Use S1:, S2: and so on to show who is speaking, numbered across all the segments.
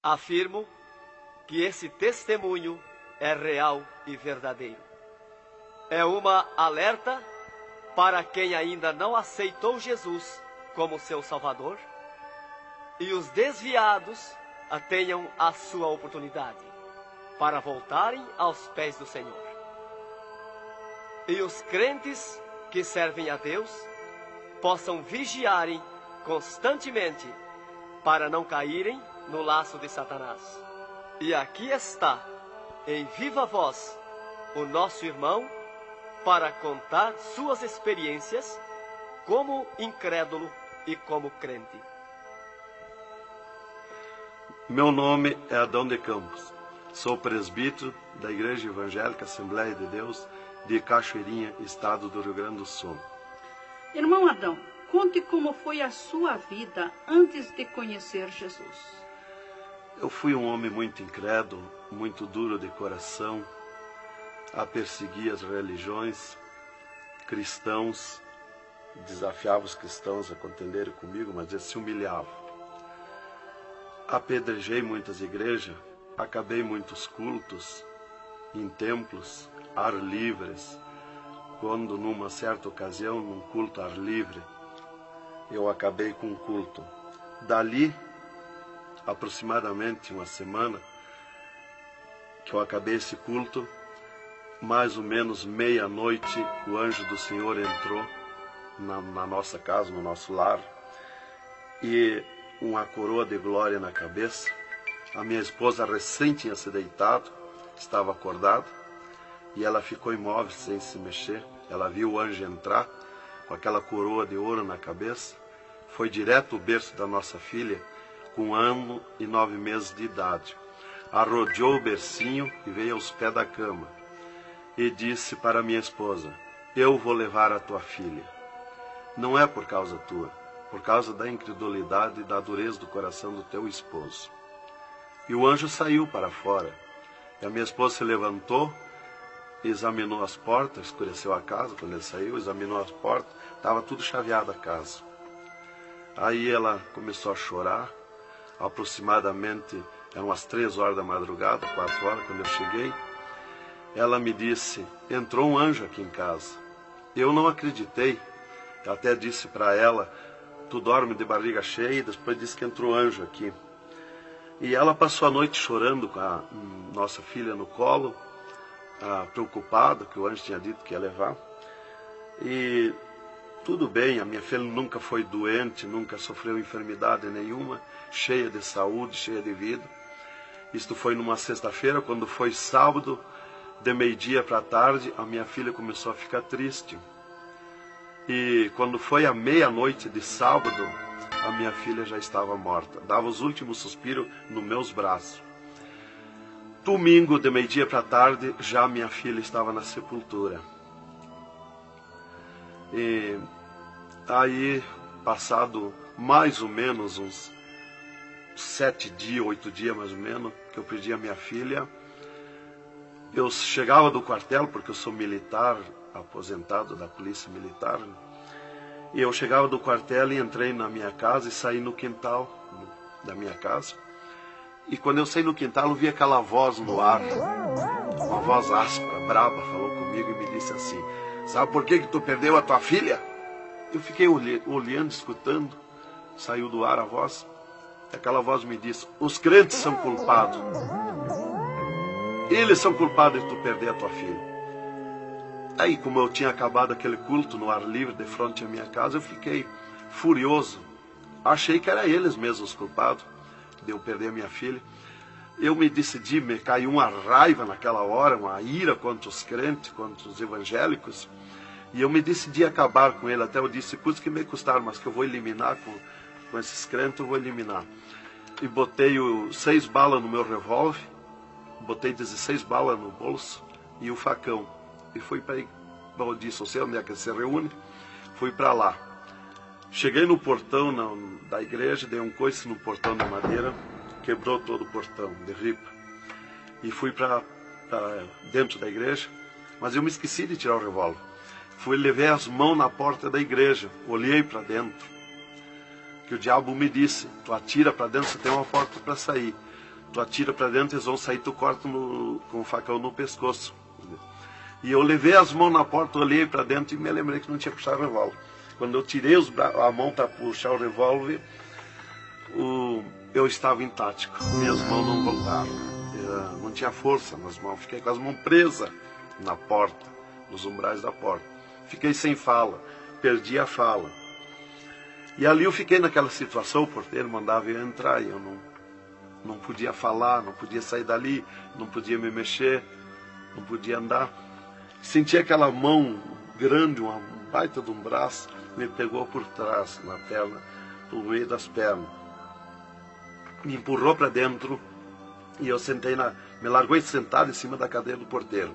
S1: Afirmo que esse testemunho é real e verdadeiro. É uma alerta para quem ainda não aceitou Jesus como seu Salvador, e os desviados tenham a sua oportunidade para voltarem aos pés do Senhor. E os crentes que servem a Deus possam vigiarem constantemente para não caírem no laço de Satanás. E aqui está, em viva voz, o nosso irmão para contar suas experiências como incrédulo e como crente.
S2: Meu nome é Adão de Campos. Sou presbítero da Igreja Evangélica Assembleia de Deus de Cachoeirinha, estado do Rio Grande do Sul.
S3: Irmão Adão, conte como foi a sua vida antes de conhecer Jesus.
S2: Eu fui um homem muito incrédulo, muito duro de coração, a perseguir as religiões, cristãos, desafiava os cristãos a contenderem comigo, mas eles se humilhavam. Apedrejei muitas igrejas, acabei muitos cultos, em templos, ar livres, quando numa certa ocasião, num culto ar livre, eu acabei com um culto. Dali, aproximadamente uma semana, que eu acabei esse culto, mais ou menos meia-noite, o anjo do Senhor entrou na nossa casa, no nosso lar, e uma coroa de glória na cabeça. A minha esposa recém tinha se deitado, estava acordada, e ela ficou imóvel, sem se mexer. Ela viu o anjo entrar com aquela coroa de ouro na cabeça. Foi direto ao berço da nossa filha, com 1 ano e 9 meses de idade. Arrodeou o bercinho e veio aos pés da cama. E disse para minha esposa: eu vou levar a tua filha. Não é por causa tua, por causa da incredulidade e da dureza do coração do teu esposo. E o anjo saiu para fora. E a minha esposa se levantou, examinou as portas, escureceu a casa quando ele saiu, examinou as portas, estava tudo chaveado a casa. Aí ela começou a chorar, aproximadamente, eram umas 3 horas da madrugada, 4 horas, quando eu cheguei. Ela me disse: entrou um anjo aqui em casa. Eu não acreditei, eu até disse para ela: tu dorme de barriga cheia, e depois disse que entrou anjo aqui. E ela passou a noite chorando com a nossa filha no colo, preocupada, que o anjo tinha dito que ia levar. E tudo bem, a minha filha nunca foi doente, nunca sofreu enfermidade nenhuma, cheia de saúde, cheia de vida. Isto foi numa sexta-feira. Quando foi sábado, de meio-dia para tarde, a minha filha começou a ficar triste. E quando foi à meia-noite de sábado, a minha filha já estava morta. Dava os últimos suspiros nos meus braços. Domingo, de meio-dia para tarde, já minha filha estava na sepultura. E aí, passado mais ou menos uns 7 dias, 8 dias mais ou menos, que eu perdi a minha filha, eu chegava do quartel, porque eu sou militar, aposentado da polícia militar, e eu chegava do quartel e entrei na minha casa e saí no quintal da minha casa. E quando eu saí no quintal, eu vi aquela voz no ar, uma voz áspera, brava, falou comigo e me disse assim: sabe por que tu perdeu a tua filha? Eu fiquei olhando, escutando, saiu do ar a voz. E aquela voz me disse: os crentes são culpados. Eles são culpados de tu perder a tua filha. Aí, como eu tinha acabado aquele culto no ar livre de frente à minha casa, eu fiquei furioso. Achei que eram eles mesmos os culpados de eu perder a minha filha. Eu me decidi, me caiu uma raiva naquela hora, uma ira contra os crentes, contra os evangélicos. E eu me decidi acabar com ele. Até eu disse: custa que me custar, mas que eu vou eliminar com esses crentes, eu vou eliminar. E botei 6 balas no meu revólver, botei 16 balas no bolso e o facão. E fui para eu disse: você onde é que se reúne? Fui para lá. Cheguei no portão da igreja, dei um coice no portão de madeira, quebrou todo o portão de ripa. E fui para dentro da igreja, mas eu me esqueci de tirar o revólver. Levei as mãos na porta da igreja, olhei para dentro. Que o diabo me disse: tu atira para dentro, você tem uma porta para sair. tu atira para dentro, eles vão sair, tu corta com o facão no pescoço. E eu levei as mãos na porta, olhei para dentro e me lembrei que não tinha puxado o revólver. Quando eu tirei a mão para puxar o revólver, eu estava intático, minhas mãos não voltaram. Não tinha força nas mãos, fiquei com as mãos presas na porta, nos umbrais da porta. Fiquei sem fala, perdi a fala. E ali eu fiquei naquela situação, o porteiro mandava eu entrar e eu não podia falar, não podia sair dali, não podia me mexer, não podia andar. Senti aquela mão grande, um baita de um braço, me pegou por trás, na perna, no meio das pernas. Me empurrou para dentro e eu me largou sentado em cima da cadeira do porteiro.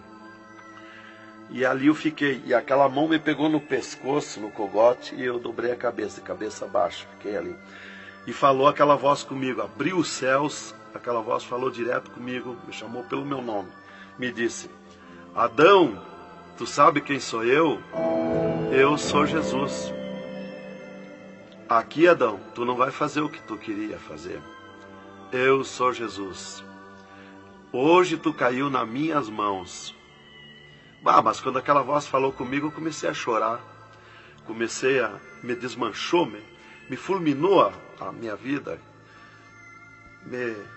S2: E ali eu fiquei, e aquela mão me pegou no pescoço, no cogote, e eu dobrei a cabeça, cabeça baixa, fiquei ali. E falou aquela voz comigo, abriu os céus, aquela voz falou direto comigo, me chamou pelo meu nome, me disse: Adão, tu sabe quem sou eu? Eu sou Jesus. Aqui, Adão, tu não vai fazer o que tu queria fazer. Eu sou Jesus. Hoje tu caiu nas minhas mãos. Mas quando aquela voz falou comigo, eu comecei a chorar. Me desmanchou, me fulminou a minha vida.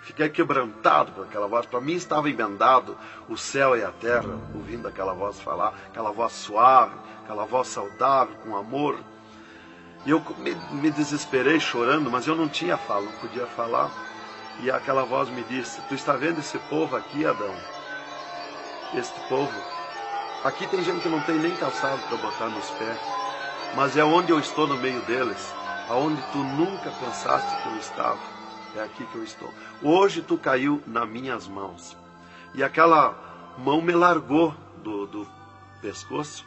S2: Fiquei quebrantado por aquela voz. Para mim estava emendado o céu e a terra, ouvindo aquela voz falar, aquela voz suave, aquela voz saudável, com amor. E eu me desesperei chorando, mas eu não tinha fala, não podia falar. E aquela voz me disse: tu está vendo esse povo aqui, Adão? Este povo, aqui tem gente que não tem nem calçado para botar nos pés, mas é onde eu estou no meio deles, aonde tu nunca pensaste que eu estava, é aqui que eu estou. Hoje tu caiu nas minhas mãos. E aquela mão me largou do pescoço,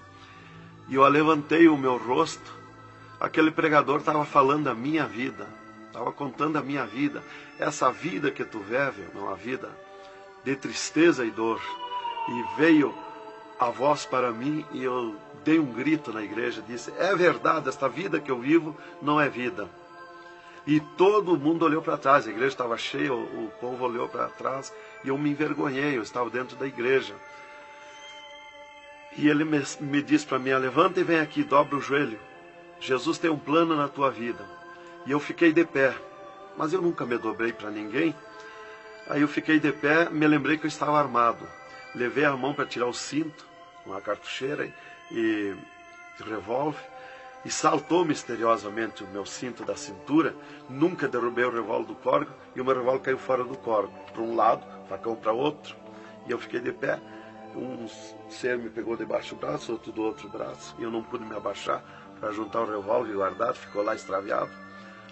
S2: e eu levantei o meu rosto. Aquele pregador estava falando a minha vida, estava contando a minha vida. Essa vida que tu vive é uma vida de tristeza e dor. E veio a voz para mim e eu dei um grito na igreja, disse: é verdade, esta vida que eu vivo não é vida. E todo mundo olhou para trás, a igreja estava cheia, o povo olhou para trás e eu me envergonhei, eu estava dentro da igreja. E ele me disse para mim: levanta e vem aqui, dobra o joelho. Jesus tem um plano na tua vida. E eu fiquei de pé, mas eu nunca me dobrei para ninguém. Aí eu fiquei de pé, me lembrei que eu estava armado. Levei a mão para tirar o cinto, uma cartucheira e revólver, e saltou misteriosamente o meu cinto da cintura. Nunca derrubei o revólver do córrego, e o meu revólver caiu fora do córrego, para um lado, facão para outro, e eu fiquei de pé. Um ser me pegou debaixo do braço, outro do outro braço, e eu não pude me abaixar para juntar o revólver e guardar, ficou lá extraviado.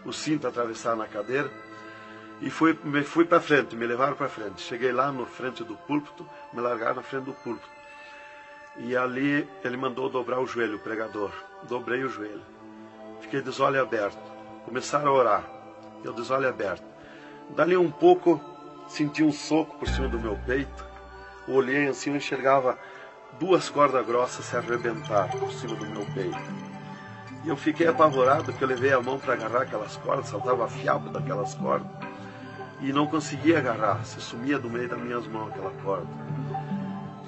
S2: O cinto atravessado na cadeira, e fui para frente, me levaram para frente. Cheguei lá na frente do púlpito, me largaram na frente do púlpito. E ali ele mandou dobrar o joelho, o pregador. Dobrei o joelho. Fiquei de olhos abertos. Começaram a orar. Eu de olhos abertos. Dali um pouco, senti um soco por cima do meu peito. Olhei assim, eu enxergava duas cordas grossas se arrebentar por cima do meu peito. E eu fiquei apavorado, porque eu levei a mão para agarrar aquelas cordas, saltava fiapo daquelas cordas. E não conseguia agarrar, se sumia do meio das minhas mãos aquela corda.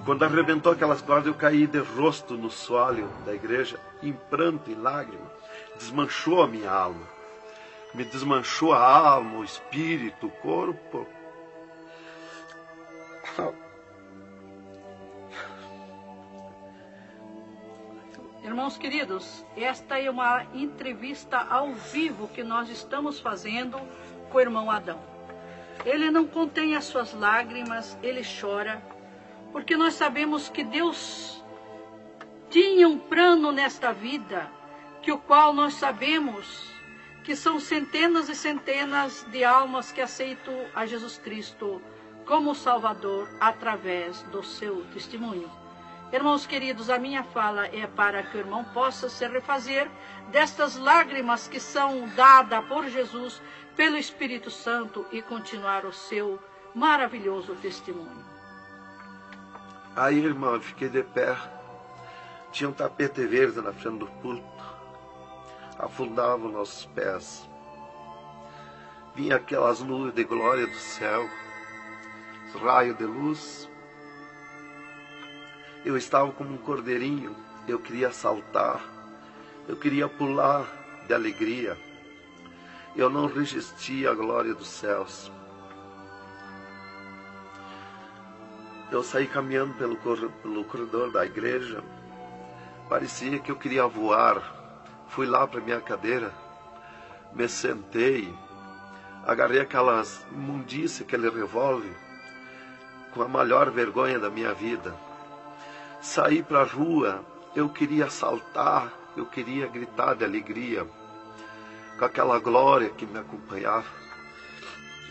S2: Quando arrebentou aquelas cordas, eu caí de rosto no soalho da igreja, em pranto, em lágrima. Desmanchou a minha alma. Me desmanchou a alma, o espírito, o corpo.
S3: Irmãos queridos, esta é uma entrevista ao vivo que nós estamos fazendo com o irmão Adão. Ele não contém as suas lágrimas, ele chora, porque nós sabemos que Deus tinha um plano nesta vida, que o qual nós sabemos que são centenas e centenas de almas que aceitam a Jesus Cristo como Salvador através do seu testemunho. Irmãos queridos, a minha fala é para que o irmão possa se refazer destas lágrimas que são dadas por Jesus, pelo Espírito Santo, e continuar o seu maravilhoso testemunho.
S2: Aí, irmão, eu fiquei de pé. Tinha um tapete verde na frente do púlpito. Afundava os nossos pés. Vinha aquelas nuvens de glória do céu. raios de luz. Eu estava como um cordeirinho, eu queria saltar, eu queria pular de alegria. Eu não resistia à glória dos céus. Eu saí caminhando pelo corredor da igreja, parecia que eu queria voar. Fui lá para minha cadeira, me sentei, agarrei aquelas imundícias, aquele revólver, com a maior vergonha da minha vida. Saí para a rua, eu queria saltar, eu queria gritar de alegria, com aquela glória que me acompanhava.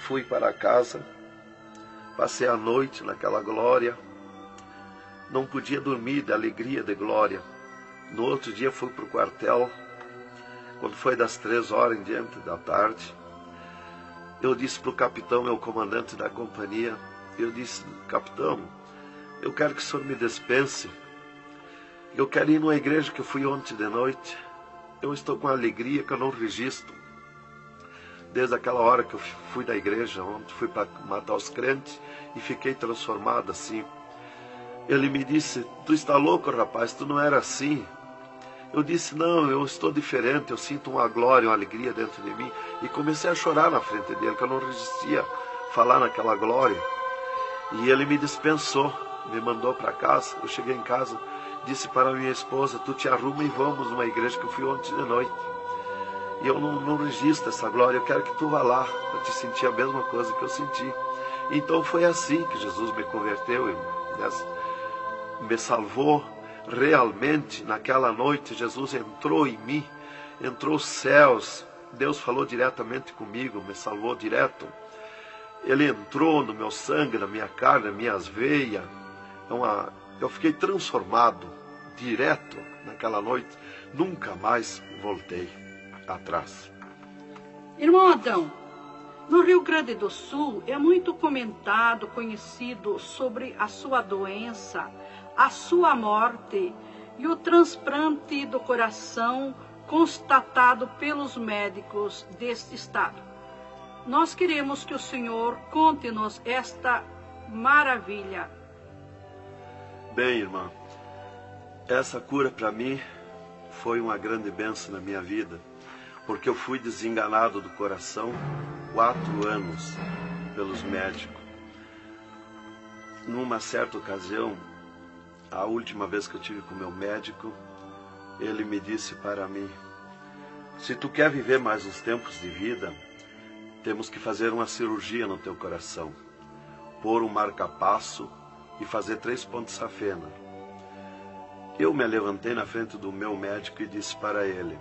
S2: Fui para casa, passei a noite naquela glória, não podia dormir de alegria, de glória. No outro dia fui para o quartel, quando foi das 3h em diante da tarde. Eu disse para o capitão, meu comandante da companhia, eu disse: capitão, eu quero que o senhor me dispense. Eu quero ir numa igreja que eu fui ontem de noite. Eu estou com alegria que eu não registro. Desde aquela hora que eu fui da igreja ontem, fui para matar os crentes e fiquei transformado assim. Ele me disse: tu está louco, rapaz, tu não era assim. Eu disse: não, eu estou diferente, eu sinto uma glória, uma alegria dentro de mim. E comecei a chorar na frente dele, que eu não resistia a falar naquela glória. E ele me dispensou, me mandou para casa. Eu cheguei em casa, disse para minha esposa: tu te arruma e vamos numa igreja que eu fui ontem de noite. E eu não registro essa glória, eu quero que tu vá lá, para te sentir a mesma coisa que eu senti. Então foi assim que Jesus me converteu, me salvou realmente. Naquela noite Jesus entrou em mim, entrou os céus, Deus falou diretamente comigo, me salvou direto. Ele entrou no meu sangue, na minha carne, nas minhas veias. Eu fiquei transformado direto naquela noite. Nunca mais voltei atrás.
S3: Irmão Adão, no Rio Grande do Sul é muito comentado, conhecido sobre a sua doença, a sua morte e o transplante do coração constatado pelos médicos deste estado. Nós queremos que o Senhor conte-nos esta maravilha.
S2: Bem, irmã, essa cura para mim foi uma grande bênção na minha vida, porque eu fui desenganado do coração 4 anos pelos médicos. Numa certa ocasião, a última vez que eu tive com o meu médico, ele me disse para mim: se tu quer viver mais uns tempos de vida, temos que fazer uma cirurgia no teu coração, pôr um marca-passo e fazer 3 pontos safena. Eu me levantei na frente do meu médico e disse para ele: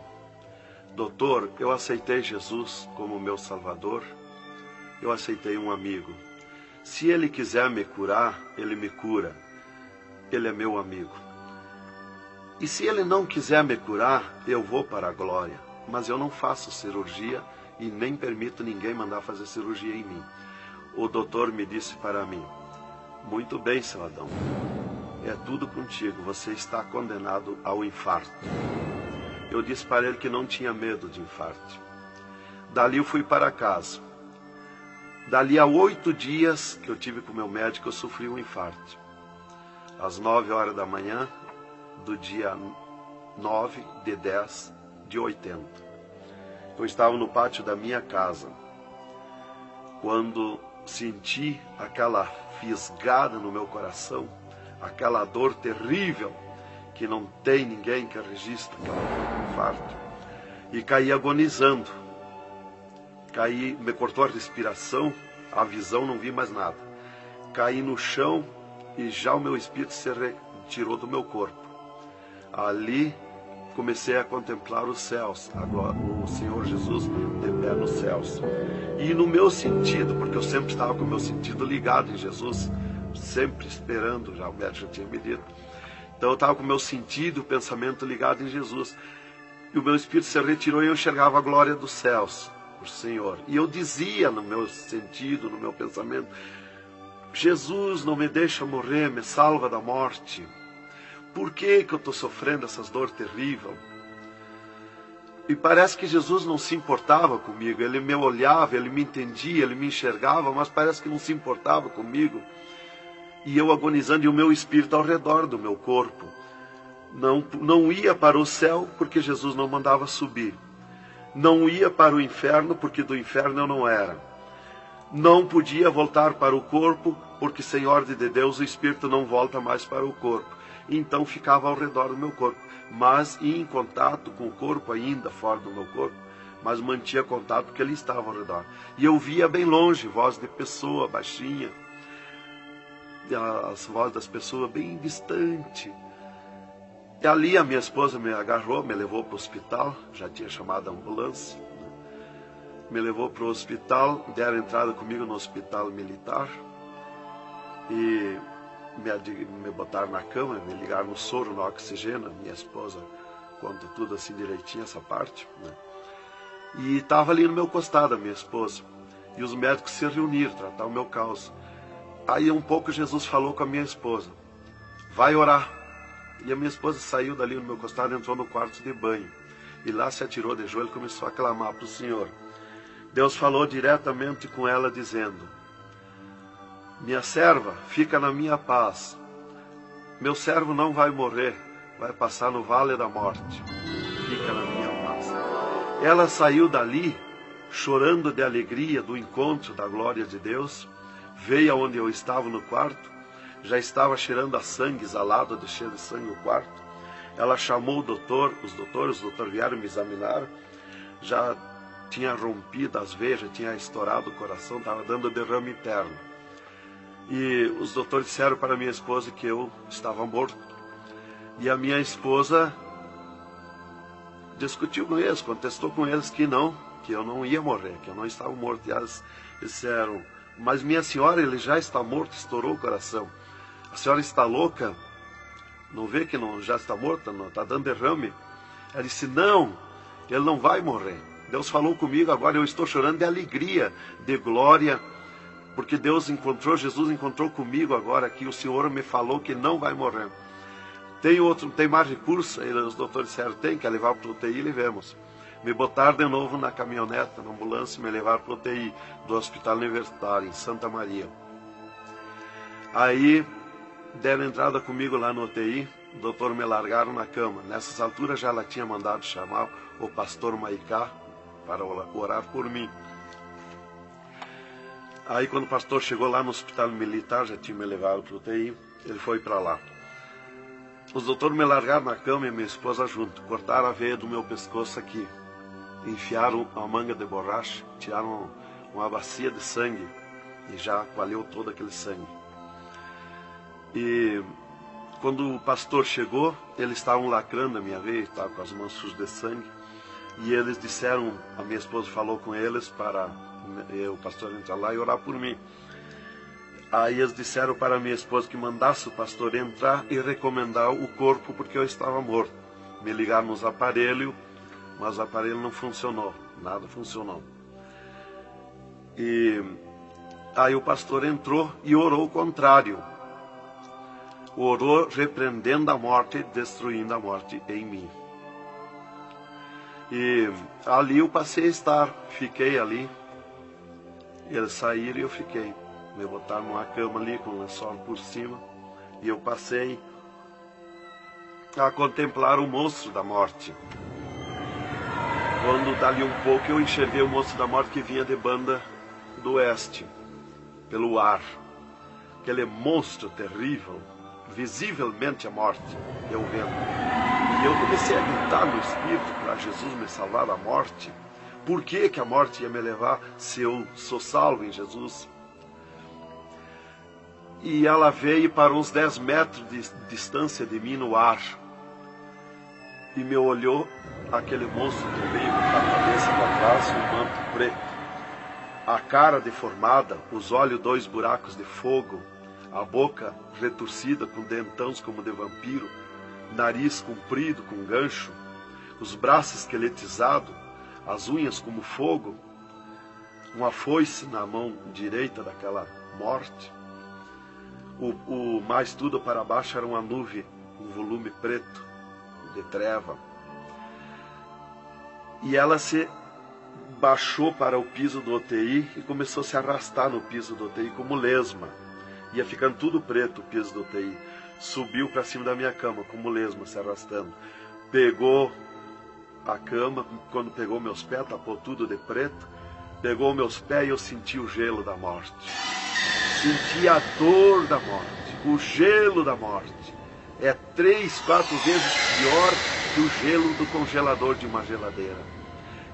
S2: doutor, eu aceitei Jesus como meu Salvador, eu aceitei um amigo. Se ele quiser me curar, ele me cura. Ele é meu amigo. E se ele não quiser me curar, eu vou para a glória. Mas eu não faço cirurgia e nem permito ninguém mandar fazer cirurgia em mim. O doutor me disse para mim: muito bem, seu Adão, é tudo contigo, você está condenado ao infarto. Eu disse para ele que não tinha medo de infarto. Dali eu fui para casa. Dali a 8 dias que eu tive com o meu médico, eu sofri um infarto. Às 9h da manhã do dia 9 de 10 de 80. Eu estava no pátio da minha casa, quando senti aquela fisgada no meu coração, aquela dor terrível, que não tem ninguém que registre aquele infarto, e caí agonizando. Caí, me cortou a respiração, a visão, não vi mais nada. Caí no chão e já o meu espírito se retirou do meu corpo. Ali comecei a contemplar os céus, o Senhor Jesus de pé nos céus. E no meu sentido, porque eu sempre estava com o meu sentido ligado em Jesus, sempre esperando, já o médico já tinha me dito. Então eu estava com o meu sentido, o pensamento ligado em Jesus. E o meu espírito se retirou e eu enxergava a glória dos céus, o Senhor. E eu dizia no meu sentido, no meu pensamento: Jesus, não me deixa morrer, me salva da morte. Por que eu estou sofrendo essas dores terríveis? E parece que Jesus não se importava comigo. Ele me olhava, ele me entendia, ele me enxergava, mas parece que não se importava comigo. E eu agonizando, e o meu espírito ao redor do meu corpo. Não ia para o céu, porque Jesus não mandava subir. Não ia para o inferno, porque do inferno eu não era. Não podia voltar para o corpo, porque sem ordem de Deus o espírito não volta mais para o corpo. Então ficava ao redor do meu corpo, mas ia em contato com o corpo ainda, fora do meu corpo, mas mantinha contato porque ele estava ao redor. E eu via bem longe, voz de pessoa, baixinha, as vozes das pessoas bem distante. E ali a minha esposa me agarrou, me levou para o hospital, já tinha chamado a ambulância, me levou para o hospital, deram entrada comigo no hospital militar, e me botaram na cama, me ligaram no soro, no oxigênio. Minha esposa conta tudo assim direitinho, essa parte, né? E estava ali no meu costado a minha esposa, e os médicos se reuniram, tratar o meu caso. Aí um pouco Jesus falou com a minha esposa, vai orar. E a minha esposa saiu dali no meu costado, entrou no quarto de banho, e lá se atirou de joelho e começou a clamar para o Senhor. Deus falou diretamente com ela, dizendo, minha serva, fica na minha paz. Meu servo não vai morrer, vai passar no vale da morte. Fica na minha paz. Ela saiu dali, chorando de alegria do encontro da glória de Deus, veio aonde eu estava no quarto, já estava cheirando a sangue, exalado de cheiro de sangue no quarto. Ela chamou o doutor, os doutores vieram me examinar, já tinha rompido as veias, já tinha estourado o coração, estava dando derrame interno. E os doutores disseram para minha esposa que eu estava morto. E a minha esposa discutiu com eles, contestou com eles que eu não ia morrer, que eu não estava morto. E eles disseram, mas minha senhora, ele já está morto, estourou o coração. A senhora está louca? Não vê que não, já está morta, não está dando derrame? Ela disse, não, ele não vai morrer. Deus falou comigo agora, eu estou chorando de alegria, de glória, porque Jesus encontrou comigo agora aqui, o Senhor me falou que não vai morrer. Tem mais recurso? Os doutores disseram, tem, quer levar para o UTI, levemos. Me botaram de novo na caminhonete, na ambulância, e me levaram para o UTI do Hospital Universitário, em Santa Maria. Aí, deram entrada comigo lá no UTI, o doutor me largaram na cama. Nessas alturas já ela tinha mandado chamar o pastor Maicá para orar por mim. Aí quando o pastor chegou lá no hospital militar, já tinha me levado para o UTI, ele foi para lá. Os doutores me largaram na cama e minha esposa junto, cortaram a veia do meu pescoço aqui, enfiaram uma manga de borracha, tiraram uma bacia de sangue e já coalhou todo aquele sangue. E quando o pastor chegou, eles estavam lacrando a minha veia, estavam com as mãos sujas de sangue, e eles disseram, a minha esposa falou com eles para o pastor entrar lá e orar por mim. Aí eles disseram para a minha esposa que mandasse o pastor entrar e recomendar o corpo, porque eu estava morto. Me ligaram nos aparelhos, mas o aparelho não funcionou, nada funcionou. E aí o pastor entrou e orou o contrário. Orou repreendendo a morte, destruindo a morte em mim. E ali eu passei a estar, fiquei ali. Eles saíram e eu fiquei. Me botaram numa cama ali com o lençol por cima. E eu passei a contemplar o monstro da morte. Quando dali um pouco eu enxerguei o monstro da morte que vinha de Banda do Oeste, pelo ar. Aquele monstro terrível, visivelmente a morte, eu vendo. E eu comecei a gritar no espírito para Jesus me salvar da morte. Por que a morte ia me levar se eu sou salvo em Jesus? E ela veio para uns 10 metros de distância de mim no ar. E me olhou, aquele monstro terrível, com a cabeça para trás, um manto preto. A cara deformada, os olhos 2 buracos de fogo, a boca retorcida com dentões como de vampiro, nariz comprido com gancho, os braços esqueletizados, as unhas como fogo, uma foice na mão direita daquela morte. O mais tudo para baixo era uma nuvem, um volume preto de treva. E ela se baixou para o piso do UTI e começou a se arrastar no piso do UTI como lesma. Ia ficando tudo preto o piso do UTI. Subiu para cima da minha cama como lesma, se arrastando. Pegou a cama, quando pegou meus pés, tapou tudo de preto. Pegou meus pés e eu senti o gelo da morte. Senti a dor da morte, o gelo da morte. É 3, 4 vezes pior que o gelo do congelador de uma geladeira.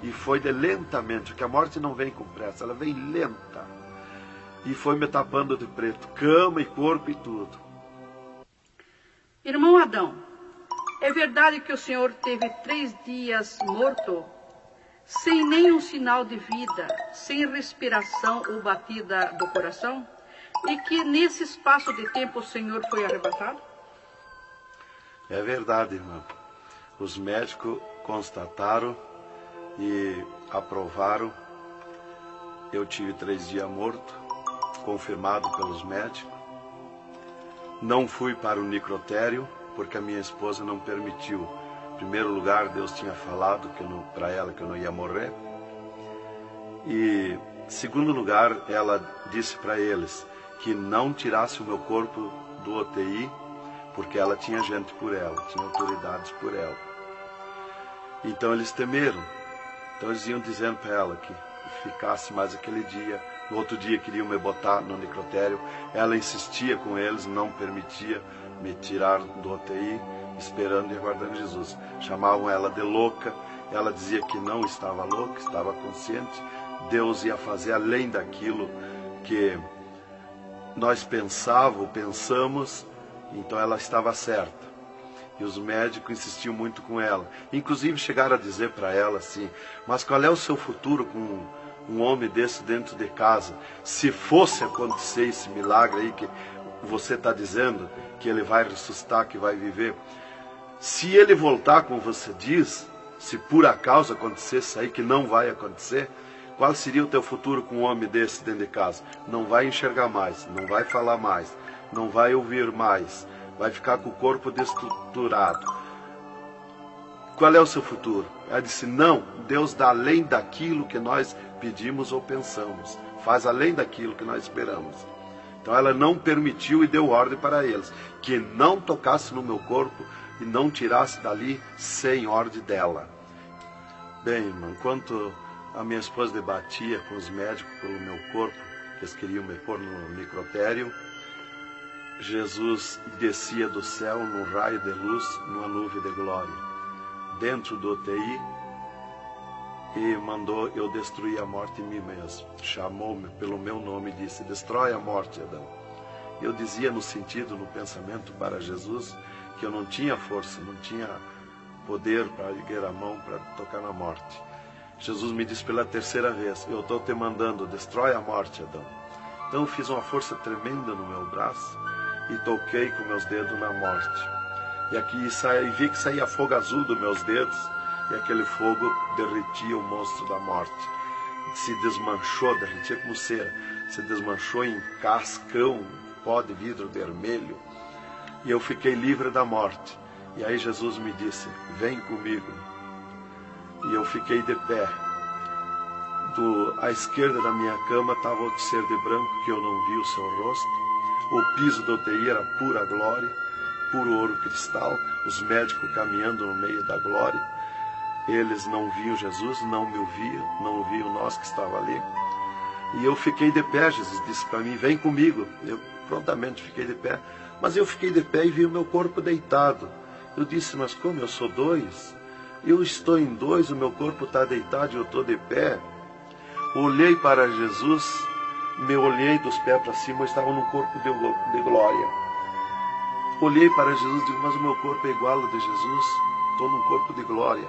S2: E foi lentamente, porque a morte não vem com pressa, ela vem lenta. E foi me tapando de preto, cama e corpo e tudo.
S3: Irmão Adão, é verdade que o senhor teve 3 dias morto, sem nenhum sinal de vida, sem respiração ou batida do coração? E que nesse espaço de tempo o senhor foi arrebatado?
S2: É verdade, irmão. Os médicos constataram e aprovaram. Eu tive 3 dias morto, confirmado pelos médicos. Não fui para o necrotério, porque a minha esposa não permitiu. Em primeiro lugar, Deus tinha falado para ela que eu não ia morrer. E, em segundo lugar, ela disse para eles que não tirasse o meu corpo do UTI, porque ela tinha gente por ela, tinha autoridades por ela. Então eles temeram. Então eles iam dizendo para ela que ficasse mais aquele dia. No outro dia queriam me botar no necrotério. Ela insistia com eles, não permitia me tirar do UTI, esperando e aguardando Jesus. Chamavam ela de louca. Ela dizia que não estava louca, estava consciente. Deus ia fazer além daquilo que nós pensamos. Então ela estava certa. E os médicos insistiam muito com ela. Inclusive chegaram a dizer para ela assim: mas qual é o seu futuro com um homem desse dentro de casa? Se fosse acontecer esse milagre aí que você está dizendo, que ele vai ressuscitar, que vai viver. Se ele voltar, como você diz, se por acaso acontecesse isso aí, que não vai acontecer, qual seria o teu futuro com um homem desse dentro de casa? Não vai enxergar mais, não vai falar mais, não vai ouvir mais, vai ficar com o corpo destruturado. Qual é o seu futuro? Ela disse: não, Deus dá além daquilo que nós pedimos ou pensamos, faz além daquilo que nós esperamos. Então ela não permitiu e deu ordem para eles, que não tocasse no meu corpo e não tirasse dali sem ordem dela. Bem, irmão, enquanto a minha esposa debatia com os médicos pelo meu corpo, que eles queriam me pôr no necrotério, Jesus descia do céu num raio de luz, numa nuvem de glória, dentro do UTI, e mandou eu destruir a morte em mim mesmo. Chamou-me pelo meu nome e disse: destrói a morte, Adão. Eu dizia no sentido, no pensamento para Jesus, que eu não tinha força, não tinha poder para erguer a mão para tocar na morte. Jesus me disse pela 3ª vez: eu estou te mandando, destrói a morte, Adão. Então eu fiz uma força tremenda no meu braço e toquei com meus dedos na morte. E aqui vi que saía fogo azul dos meus dedos, e aquele fogo derretia o monstro da morte. Se desmanchou, derretia como cera, se desmanchou em cascão, pó de vidro vermelho, e eu fiquei livre da morte. E aí Jesus me disse: vem comigo. E eu fiquei de pé. À esquerda da minha cama estava o ser de branco, que eu não vi o seu rosto. O piso do UTI era pura glória, puro ouro cristal, os médicos caminhando no meio da glória. Eles não viam Jesus, não me ouviam, não ouviam nós que estava ali. E eu fiquei de pé. Jesus disse para mim: vem comigo. Eu prontamente fiquei de pé. Mas eu fiquei de pé e vi o meu corpo deitado. Eu disse: mas como eu sou 2? Eu estou em 2, o meu corpo está deitado e eu estou de pé. Olhei para Jesus, me olhei dos pés para cima, eu estava num corpo de glória. Olhei para Jesus e digo: mas o meu corpo é igual ao de Jesus, estou num corpo de glória.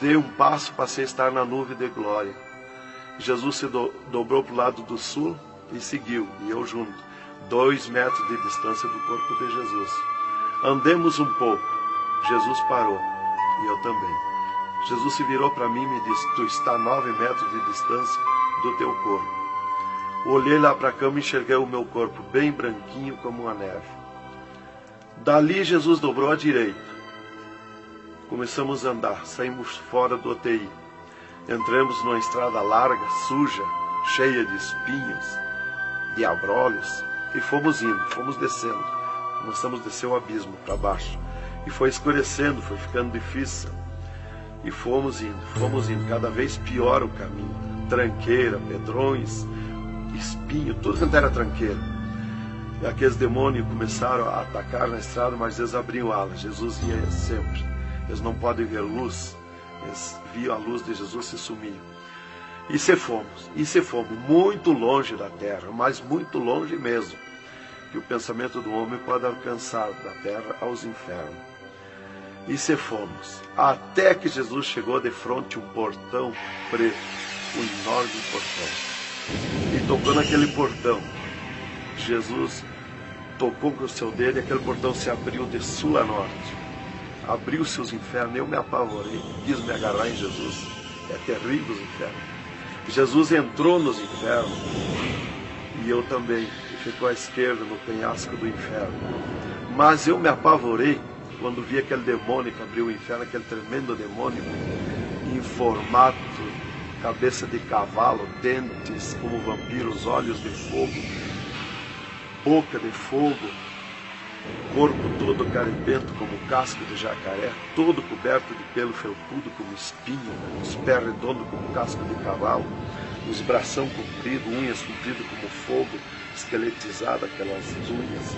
S2: Dei um passo, passei a estar na nuvem de glória. Jesus se dobrou para o lado do sul e seguiu, e eu junto, 2 metros de distância do corpo de Jesus. Andemos um pouco. Jesus parou, e eu também. Jesus se virou para mim e me disse: tu está a 9 metros de distância do teu corpo. Olhei lá para a cama e enxerguei o meu corpo bem branquinho como uma neve. Dali Jesus dobrou à direita. Começamos a andar, saímos fora do UTI. Entramos numa estrada larga, suja, cheia de espinhos, de abrolhos, e fomos indo, fomos descendo. Começamos a descer o abismo para baixo. E foi escurecendo, foi ficando difícil. E fomos indo, cada vez pior o caminho. Tranqueira, pedrões, espinho, tudo quanto era tranqueira. E aqueles demônios começaram a atacar na estrada, mas eles abriam alas. Jesus ia sempre. Eles não podem ver luz. Eles viam a luz de Jesus e sumiam. E se fomos muito longe da terra, mas muito longe mesmo, que o pensamento do homem pode alcançar da terra aos infernos. E se fomos, até que Jesus chegou de frente a um portão preto, um enorme portão. E tocou naquele portão. Jesus tocou com o seu dedo e aquele portão se abriu de sul a norte. Abriu-se os infernos, eu me apavorei, quis me agarrar em Jesus. É terrível os infernos. Jesus entrou nos infernos e eu também. Ficou à esquerda no penhasco do inferno. Mas eu me apavorei quando vi aquele demônio que abriu o inferno, aquele tremendo demônio em formato, cabeça de cavalo, dentes como vampiros, olhos de fogo, boca de fogo, corpo todo caribento como casco de jacaré, todo coberto de pelo felpudo como espinho, os pés redondos como casco de cavalo, os bração compridos, unhas compridas como fogo, esqueletizada aquelas unhas.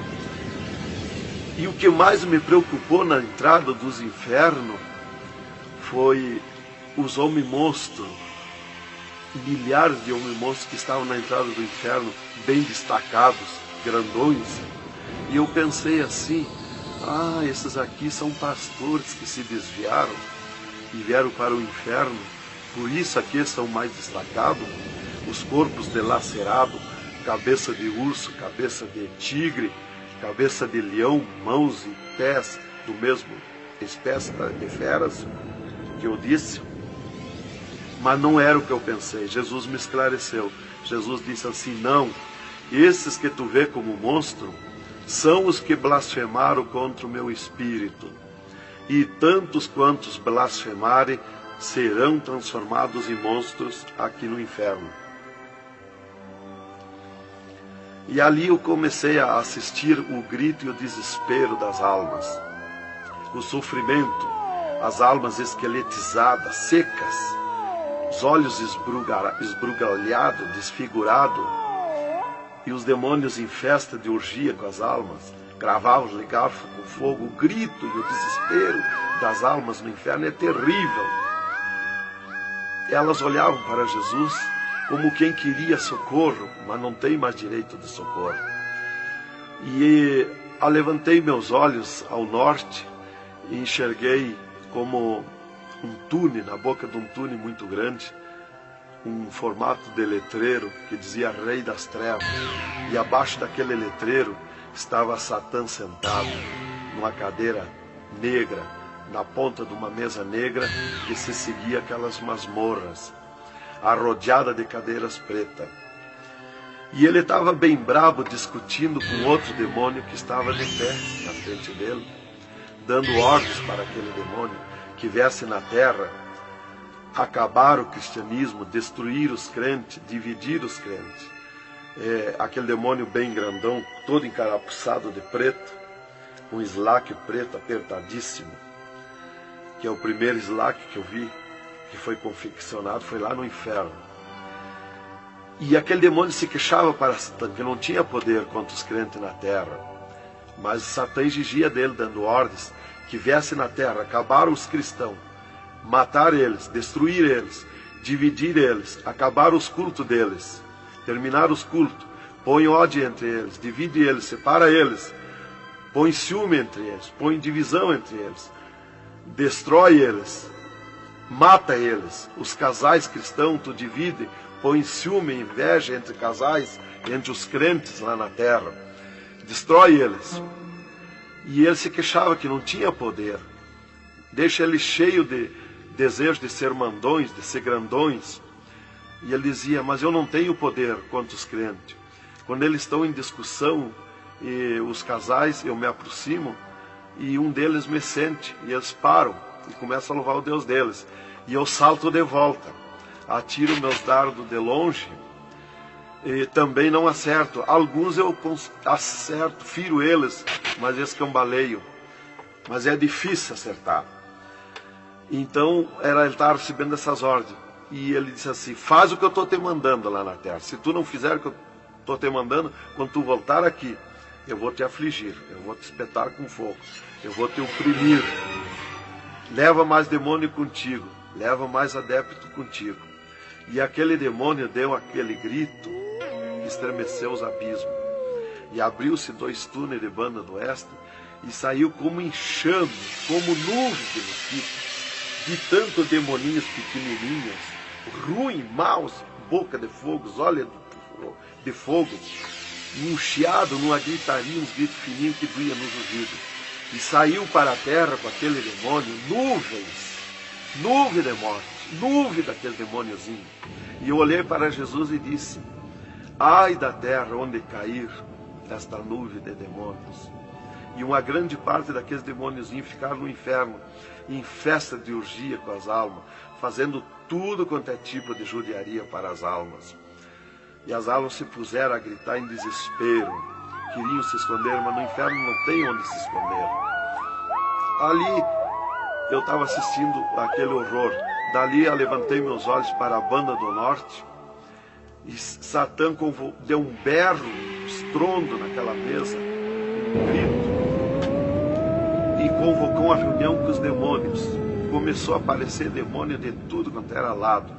S2: E o que mais me preocupou na entrada dos infernos foi os homens-monstros, milhares de homens-monstros que estavam na entrada do inferno, bem destacados, grandões. E eu pensei assim, esses aqui são pastores que se desviaram e vieram para o inferno, por isso aqui são mais destacados, os corpos dilacerados, cabeça de urso, cabeça de tigre, cabeça de leão, mãos e pés do mesmo espécie de feras que eu disse. Mas não era o que eu pensei. Jesus me esclareceu. Jesus disse assim, não, esses que tu vê como monstro são os que blasfemaram contra o meu espírito. E tantos quantos blasfemarem serão transformados em monstros aqui no inferno. E ali eu comecei a assistir o grito e o desespero das almas. O sofrimento, as almas esqueletizadas, secas, os olhos esbugalhados, desfigurados, e os demônios em festa de orgia com as almas, cravavam-lhe garfo com fogo. O grito e o desespero das almas no inferno é terrível. Elas olhavam para Jesus como quem queria socorro, mas não tem mais direito de socorro. E levantei meus olhos ao norte e enxerguei como um túnel, na boca de um túnel muito grande, um formato de letreiro que dizia Rei das Trevas. E abaixo daquele letreiro estava Satã sentado numa cadeira negra, na ponta de uma mesa negra que se seguia aquelas masmorras, arrodeada de cadeiras pretas. E ele estava bem bravo, discutindo com outro demônio que estava de pé na frente dele, dando ordens para aquele demônio que viesse na terra acabar o cristianismo, destruir os crentes, dividir os crentes. Aquele demônio bem grandão, todo encarapuçado de preto, um slack preto apertadíssimo, que é o primeiro slack que eu vi, que foi confeccionado, foi lá no inferno. E aquele demônio se queixava para Satã, que não tinha poder contra os crentes na terra. Mas Satã exigia dele, dando ordens, que viesse na terra, acabar os cristãos, matar eles, destruir eles, dividir eles, acabar os cultos deles, terminar os cultos, põe ódio entre eles, divide eles, separa eles, põe ciúme entre eles, põe divisão entre eles, destrói eles, mata eles. Os casais cristãos tu divide, põe ciúme e inveja entre casais, entre os crentes lá na terra, destrói eles. E ele se queixava que não tinha poder, deixa ele cheio de desejo de ser mandões, de ser grandões. E ele dizia, mas eu não tenho poder contra os crentes. Quando eles estão em discussão, e os casais, eu me aproximo, e um deles me sente, e eles param. e começam a louvar o Deus deles. E eu salto de volta, atiro meus dardos de longe, e também não acerto. Alguns eu acerto, firo eles, mas escambaleio. Mas é difícil acertar. Então, ele estava recebendo essas ordens. E ele disse assim: faz o que eu estou te mandando lá na terra. Se tu não fizer o que eu estou te mandando, quando tu voltar aqui, eu vou te afligir, eu vou te espetar com fogo, eu vou te oprimir. Leva mais demônio contigo, leva mais adepto contigo. E aquele demônio deu aquele grito que estremeceu os abismos. E abriu-se 2 túneis de banda do oeste e saiu como enxame, como nuvem de mosquitos, de tantos demoninhos pequenininhos, ruins, maus, boca de fogo, olhos de fogo, num chiado, numa gritaria, uns gritos fininhos que doía nos ouvidos. E saiu para a terra com aquele demônio, nuvem de morte, nuvem daquele demôniozinho. E eu olhei para Jesus e disse: ai da terra onde cair esta nuvem de demônios. E uma grande parte daqueles demôniozinhos ficaram no inferno, em festa de orgia com as almas, fazendo tudo quanto é tipo de judiaria para as almas. E as almas se puseram a gritar em desespero, queriam se esconder, mas no inferno não tem onde se esconder. Ali eu estava assistindo aquele horror. Dali eu levantei meus olhos para a banda do norte, e Satã deu um berro, um estrondo naquela mesa, um grito, e convocou uma reunião com os demônios. Começou a aparecer demônio de tudo quanto era lado,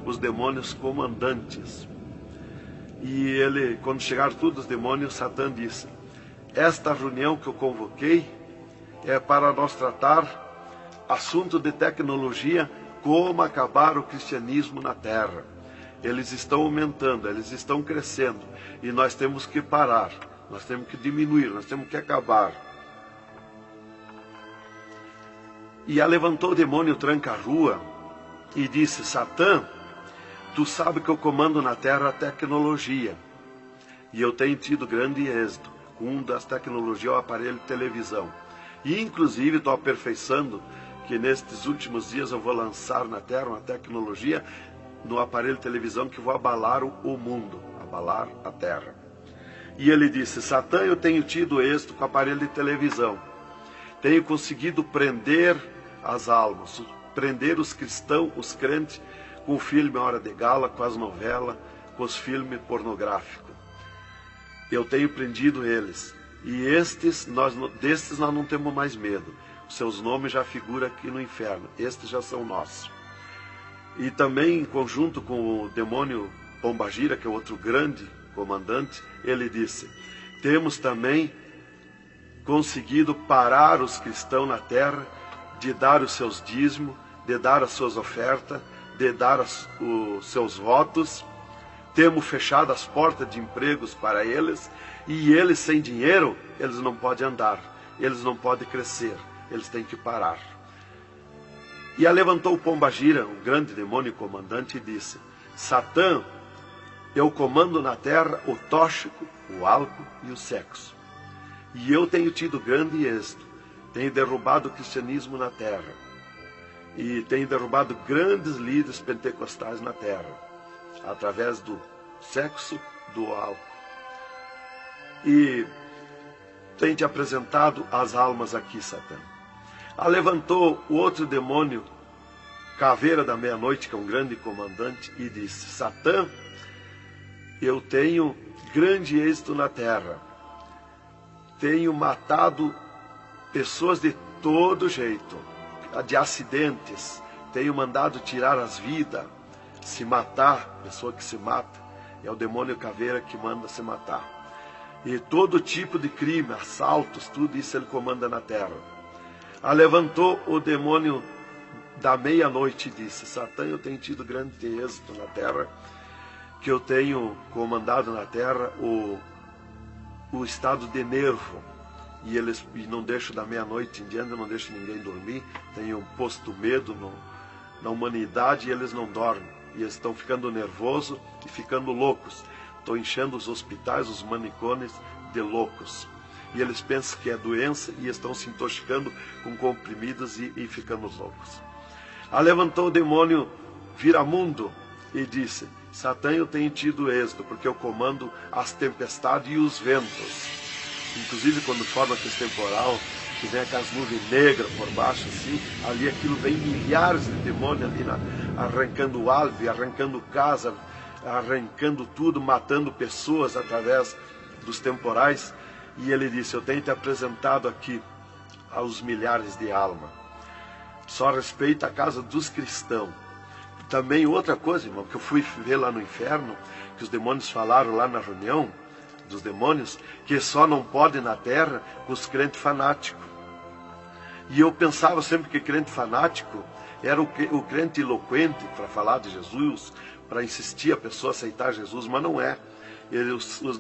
S2: os demônios comandantes. E ele, quando chegaram todos os demônios, Satã disse: esta reunião que eu convoquei é para nós tratar assunto de tecnologia, como acabar o cristianismo na terra. Eles estão aumentando, eles estão crescendo, e nós temos que parar, nós temos que diminuir, nós temos que acabar. E levantou o demônio tranca-rua e disse: Satã, tu sabe que eu comando na terra a tecnologia, e eu tenho tido grande êxito com uma das tecnologias, o aparelho de televisão. E inclusive estou aperfeiçoando que nestes últimos dias eu vou lançar na terra uma tecnologia no aparelho de televisão que vai abalar o mundo, abalar a terra. E ele disse: Satã, eu tenho tido êxito com o aparelho de televisão, tenho conseguido prender as almas, prender os cristãos, os crentes, com o filme Hora de Gala, com as novelas, com os filmes pornográficos. Eu tenho prendido eles. E destes nós não temos mais medo. Os seus nomes já figuram aqui no inferno. Estes já são nossos. E também, em conjunto com o demônio Pombagira, que é outro grande comandante, ele disse: temos também conseguido parar os cristãos na terra de dar os seus dízimos, de dar as suas ofertas, de dar os seus votos. Temos fechado as portas de empregos para eles, e eles sem dinheiro, eles não podem andar, eles não podem crescer, eles têm que parar. E levantou o Pombagira, um grande demônio comandante, e disse: Satã, eu comando na terra o tóxico, o álcool e o sexo. E eu tenho tido grande êxito, tenho derrubado o cristianismo na terra, e tenho derrubado grandes líderes pentecostais na terra, através do sexo, do álcool. E tenho te apresentado as almas aqui, Satã. Levantou o outro demônio, Caveira da Meia-Noite, que é um grande comandante, e disse: Satã, eu tenho grande êxito na terra, tenho matado pessoas de todo jeito, de acidentes, tenho mandado tirar as vidas, se matar, pessoa que se mata, é o demônio Caveira que manda se matar. E todo tipo de crime, assaltos, tudo isso ele comanda na terra. Levantou o demônio da Meia-Noite e disse: Satã, eu tenho tido grande êxito na terra, que eu tenho comandado na terra o estado de nervo, e não deixo da meia-noite em diante, não deixo ninguém dormir, tenho posto medo na humanidade, e eles não dormem, e eles estão ficando nervosos e ficando loucos. Estou enchendo os hospitais, os manicômios de loucos. e eles pensam que é doença e estão se intoxicando com comprimidos e ficando loucos. Levantou o demônio viramundo e disse: Satã, eu tenho tido êxito, porque eu comando as tempestades e os ventos. Inclusive quando forma aquele temporal, que vem aquelas nuvens negras por baixo, assim, ali aquilo vem milhares de demônios ali arrancando árvore, arrancando casa, arrancando tudo, matando pessoas através dos temporais. E ele disse: eu tenho te apresentado aqui aos milhares de almas. Só respeita a casa dos cristãos. Também outra coisa, irmão, que eu fui ver lá no inferno, que os demônios falaram lá na reunião dos demônios, que só não pode na terra os crentes fanáticos. E eu pensava sempre que crente fanático era o crente eloquente para falar de Jesus, para insistir a pessoa a aceitar Jesus, mas não é.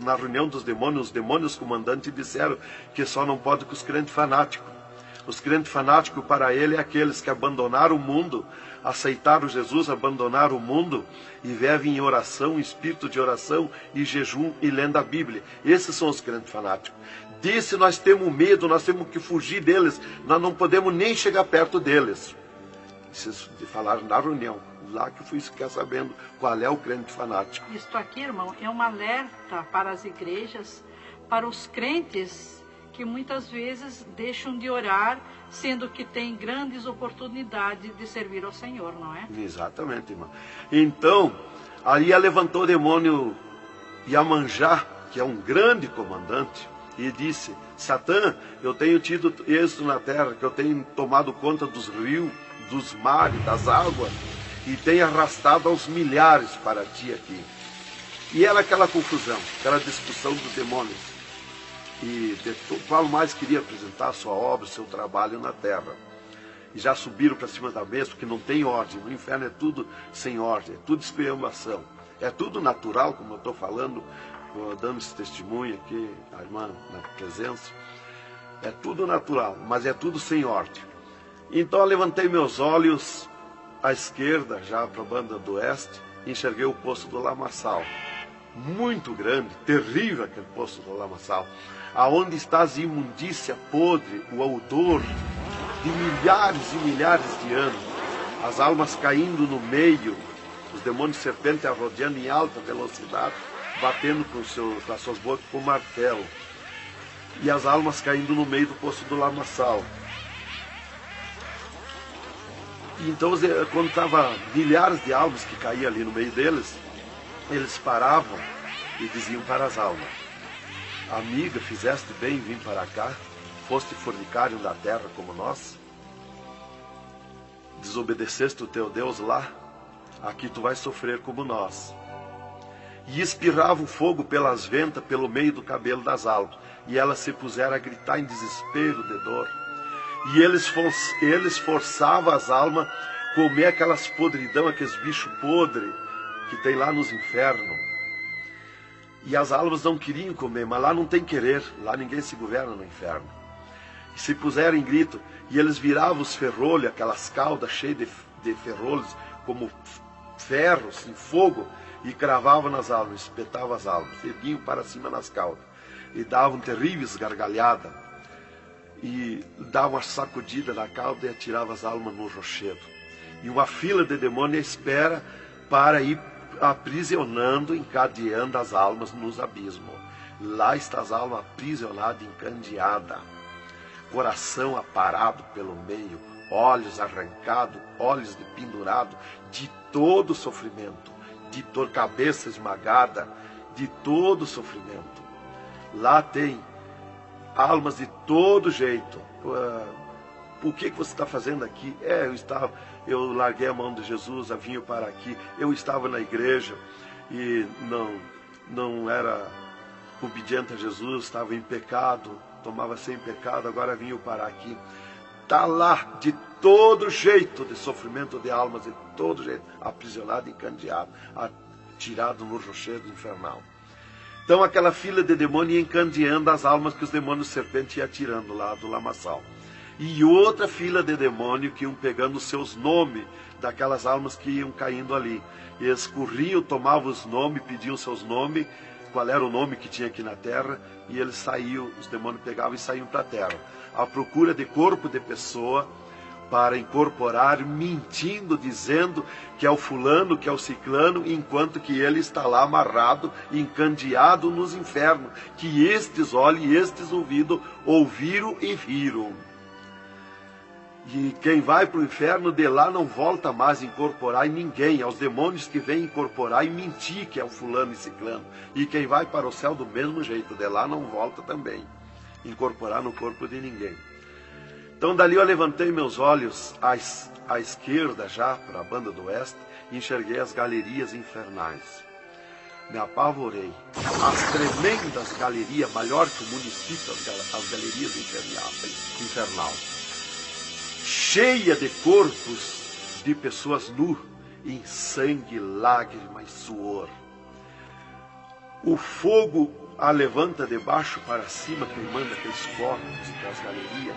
S2: Na reunião dos demônios, os demônios comandantes disseram que só não pode com os crentes fanáticos. Os crentes fanáticos para ele é aqueles que abandonaram o mundo, aceitaram Jesus, abandonaram o mundo e vivem em oração, em espírito de oração e jejum e lendo a Bíblia. Esses são os crentes fanáticos. Disse: nós temos medo, nós temos que fugir deles, nós não podemos nem chegar perto deles. Vocês falaram na reunião, lá que eu fui ficar sabendo qual é o crente fanático.
S3: Isto aqui, irmão, é um alerta para as igrejas, para os crentes que muitas vezes deixam de orar, sendo que tem grandes oportunidades de servir ao Senhor, não é?
S2: Exatamente, irmão. Então, aí levantou o demônio Iemanjá, que é um grande comandante, e disse: Satã, eu tenho tido êxito na terra, que eu tenho tomado conta dos rios, dos mares, das águas, e tenho arrastado aos milhares para ti aqui. E era aquela confusão, aquela discussão dos demônios. E qual mais queria apresentar a sua obra, o seu trabalho na terra. E já subiram para cima da mesa, porque não tem ordem. No inferno é tudo sem ordem, é tudo esculhambação. É tudo natural, como eu estou falando, dando esse testemunho aqui, a irmã na presença. É tudo natural, mas é tudo sem ordem. Então eu levantei meus olhos à esquerda, já para a banda do oeste, e enxerguei o poço do lamaçal. Muito grande, terrível aquele poço do lamaçal. Aonde está a imundícia podre, o odor de milhares e milhares de anos. As almas caindo no meio, os demônios serpentes rodeando em alta velocidade, batendo com as suas bocas com martelo. E as almas caindo no meio do poço do lamaçal. Então, quando estava milhares de almas que caíam ali no meio deles, eles paravam e diziam para as almas: amiga, fizeste bem em vir para cá? Foste fornicário da terra como nós? Desobedeceste o teu Deus lá? Aqui tu vais sofrer como nós. E espirrava o fogo pelas ventas, pelo meio do cabelo das almas. E elas se puseram a gritar em desespero de dor. E eles forçavam as almas a comer aquelas podridão, aqueles bichos podres que tem lá nos infernos. E as almas não queriam comer, mas lá não tem querer, lá ninguém se governa no inferno. E se puseram em grito, e eles viravam os ferrolhos, aquelas caudas cheias de ferrolhos, como ferros em fogo, e cravavam nas almas, espetavam as almas, erguiam para cima nas caudas, e davam terríveis gargalhadas, e davam uma sacudida na cauda e atiravam as almas no rochedo. E uma fila de demônios espera para ir aprisionando, encadeando as almas nos abismos. Lá está as almas aprisionadas, encandeadas, coração aparado pelo meio, olhos arrancados, olhos de pendurado, de todo sofrimento, de cabeça esmagada, de todo sofrimento. Lá tem almas de todo jeito. O que você está fazendo aqui? Eu larguei a mão de Jesus, vim para aqui. Eu estava na igreja e não era obediente a Jesus, estava em pecado, tomava sem pecado, agora vim para aqui. Está lá de todo jeito de sofrimento de almas, de todo jeito, aprisionado, encandeado, atirado no rochedo infernal. Então aquela fila de demônios ia encandeando as almas que os demônios serpentes iam tirando lá do lamaçal. E outra fila de demônios que iam pegando os seus nomes daquelas almas que iam caindo ali. E eles corriam, tomavam os nomes, pediam seus nomes, qual era o nome que tinha aqui na terra, e eles saíam, os demônios pegavam e saíam para a terra, à procura de corpo de pessoa, para incorporar, mentindo, dizendo que é o fulano, que é o ciclano, enquanto que ele está lá amarrado, encandeado nos infernos, que estes olhos e estes ouvidos ouviram e viram. E quem vai para o inferno de lá não volta mais a incorporar em ninguém, aos demônios que vêm incorporar e mentir que é o fulano e ciclano. E quem vai para o céu do mesmo jeito, de lá não volta também, incorporar no corpo de ninguém. Então dali eu levantei meus olhos à esquerda já, para a banda do oeste, e enxerguei as galerias infernais. Me apavorei. As tremendas galerias, maior que o município, as galerias infernal. Cheia de corpos de pessoas nu, em sangue, lágrima e suor. O fogo a levanta de baixo para cima, queimando aqueles corpos das galerias.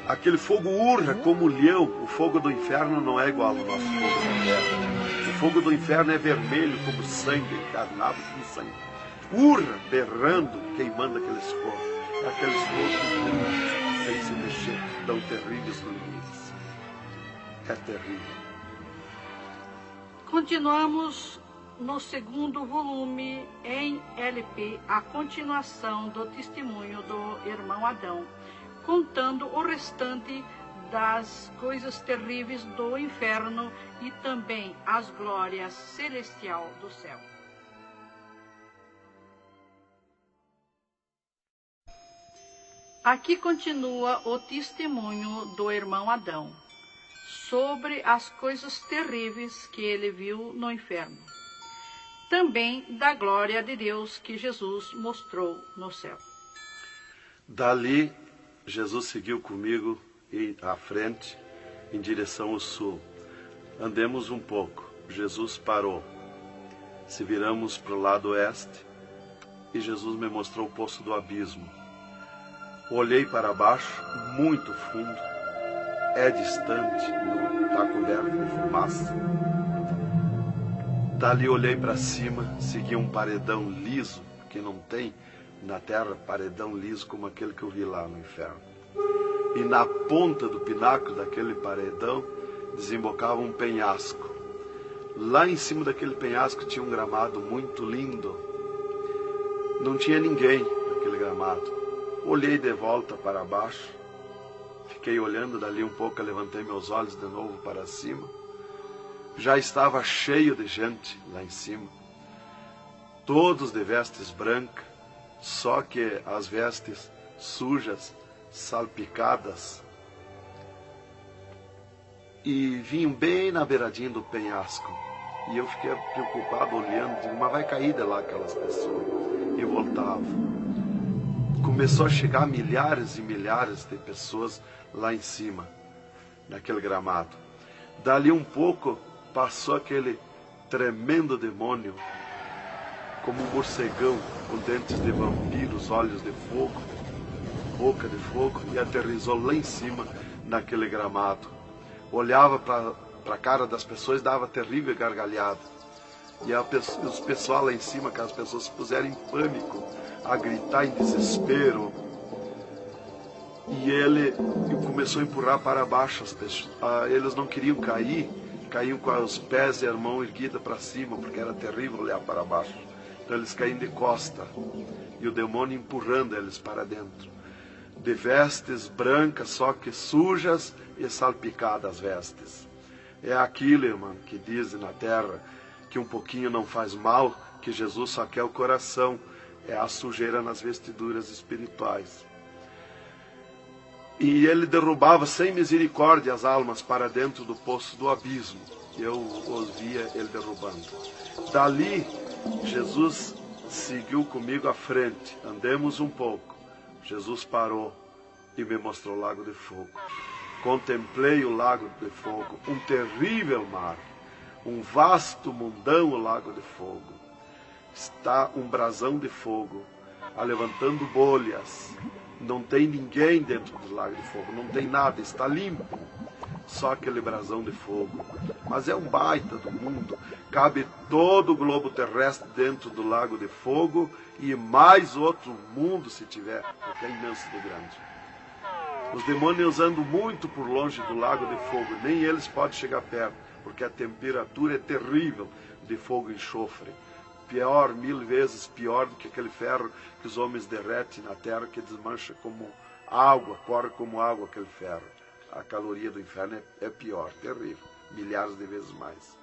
S2: Aquele fogo urra como leão. O fogo do inferno não é igual ao nosso fogo da terra. O fogo do inferno é vermelho como sangue, encarnado como sangue. Urra, berrando, queimando aqueles corpos. Aqueles corpos sem se mexer, tão terríveis ruínas. É terrível.
S3: Continuamos no segundo volume em LP, a continuação do testemunho do irmão Adão, contando o restante das coisas terríveis do inferno e também as glórias celestiais do céu. Aqui continua o testemunho do irmão Adão sobre as coisas terríveis que ele viu no inferno. Também da glória de Deus que Jesus mostrou no céu.
S2: Dali, Jesus seguiu comigo à frente, em direção ao sul. Andemos um pouco. Jesus parou. Se viramos para o lado oeste, e Jesus me mostrou o poço do abismo. Olhei para baixo, muito fundo. É distante, está coberto de fumaça. Dali olhei para cima, segui um paredão liso, que não tem na terra paredão liso como aquele que eu vi lá no inferno. E na ponta do pináculo daquele paredão desembocava um penhasco. Lá em cima daquele penhasco tinha um gramado muito lindo. Não tinha ninguém naquele gramado. Olhei de volta para baixo, fiquei olhando dali um pouco, levantei meus olhos de novo para cima. Já estava cheio de gente lá em cima, todos de vestes brancas, só que as vestes sujas, salpicadas, e vinham bem na beiradinha do penhasco. E eu fiquei preocupado olhando, digo, mas vai cair de lá aquelas pessoas. E voltava. Começou a chegar milhares e milhares de pessoas lá em cima, naquele gramado. Dali um pouco, passou aquele tremendo demônio, como um morcegão, com dentes de vampiros, olhos de fogo, boca de fogo, e aterrissou lá em cima, naquele gramado. Olhava para a cara das pessoas, dava terrível gargalhada. E os pessoal lá em cima, que as pessoas se puseram em pânico, a gritar em desespero. E ele começou a empurrar para baixo as pessoas. Eles não queriam cair, caíam com os pés e a mão erguida para cima, porque era terrível olhar para baixo. Então eles caíam de costa, e o demônio empurrando eles para dentro. De vestes brancas, só que sujas e salpicadas as vestes. É aquilo, irmão, que dizem na terra, que um pouquinho não faz mal, que Jesus só quer o coração. É a sujeira nas vestiduras espirituais. E ele derrubava sem misericórdia as almas para dentro do poço do abismo. Eu os via ele derrubando. Dali, Jesus seguiu comigo à frente. Andemos um pouco. Jesus parou e me mostrou o lago de fogo. Contemplei o lago de fogo, um terrível mar, um vasto mundão, o lago de fogo. Está um brasão de fogo, levantando bolhas. Não tem ninguém dentro do lago de fogo, não tem nada, está limpo. Só aquele brasão de fogo. mas é um baita do mundo. Cabe todo o globo terrestre dentro do lago de fogo e mais outro mundo se tiver, porque é imenso de grande. Os demônios andam muito por longe do lago de fogo, nem eles podem chegar perto, porque a temperatura é terrível de fogo e enxofre. Pior, 1000 vezes pior do que aquele ferro que os homens derretem na terra, que desmancha como água, corre como água aquele ferro. A caloria do inferno é pior, terrível, milhares de vezes mais.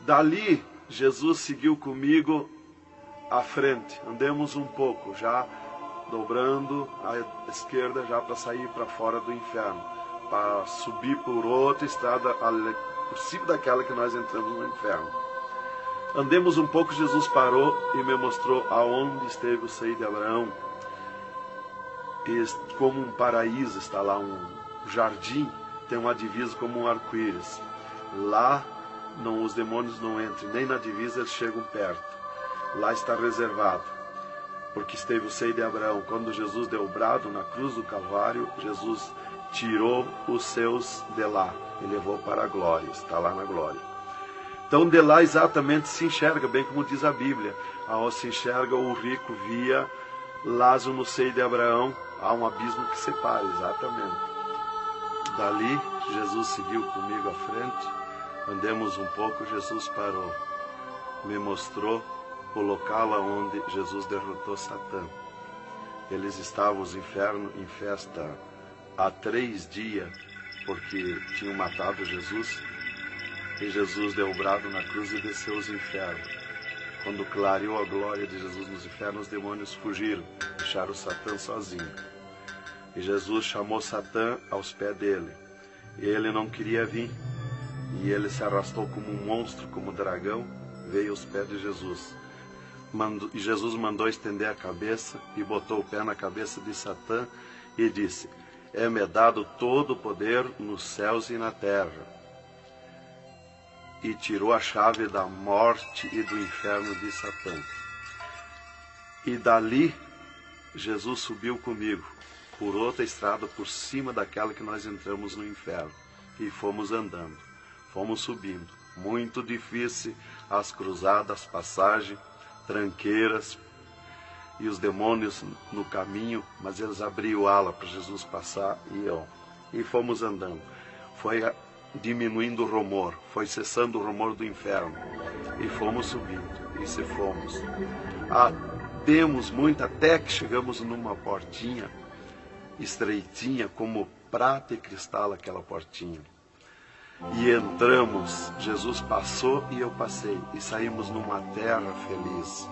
S2: Dali, Jesus seguiu comigo à frente. Andemos um pouco, já dobrando à esquerda, já para sair para fora do inferno, para subir por outra estrada, por cima daquela que nós entramos no inferno. Andemos um pouco, Jesus parou e me mostrou aonde esteve o seio de Abraão. E como um paraíso está lá, um jardim, tem uma divisa como um arco-íris. Lá os demônios não entram, nem na divisa eles chegam perto. Lá está reservado, porque esteve o seio de Abraão. Quando Jesus deu o brado na cruz do Calvário, Jesus tirou os seus de lá e levou para a glória, está lá na glória. Então de lá exatamente se enxerga, bem como diz a Bíblia, aonde se enxerga o rico via Lázaro no seio de Abraão, há um abismo que separa, exatamente. Dali Jesus seguiu comigo à frente, andemos um pouco, Jesus parou, me mostrou o local onde Jesus derrotou Satã. Eles estavam, os infernos, em festa há 3 dias, porque tinham matado Jesus, e Jesus deu o brado na cruz e desceu os infernos. Quando clareou a glória de Jesus nos infernos, os demônios fugiram, deixaram Satã sozinho. E Jesus chamou Satã aos pés dele, e ele não queria vir, e ele se arrastou como um monstro, como um dragão, veio aos pés de Jesus. E Jesus mandou estender a cabeça e botou o pé na cabeça de Satã e disse: é-me dado todo o poder nos céus e na terra. E tirou a chave da morte e do inferno de Satã. E dali Jesus subiu comigo por outra estrada por cima daquela que nós entramos no inferno, e fomos andando, fomos subindo. Muito difícil as cruzadas, as passagens, tranqueiras, e os demônios no caminho, mas eles abriam ala para Jesus passar, e fomos andando. Foi diminuindo o rumor, foi cessando o rumor do inferno, e fomos subindo, e se fomos. Demos muito, até que chegamos numa portinha estreitinha, como prata e cristal aquela portinha. E entramos, Jesus passou e eu passei, e saímos numa terra feliz,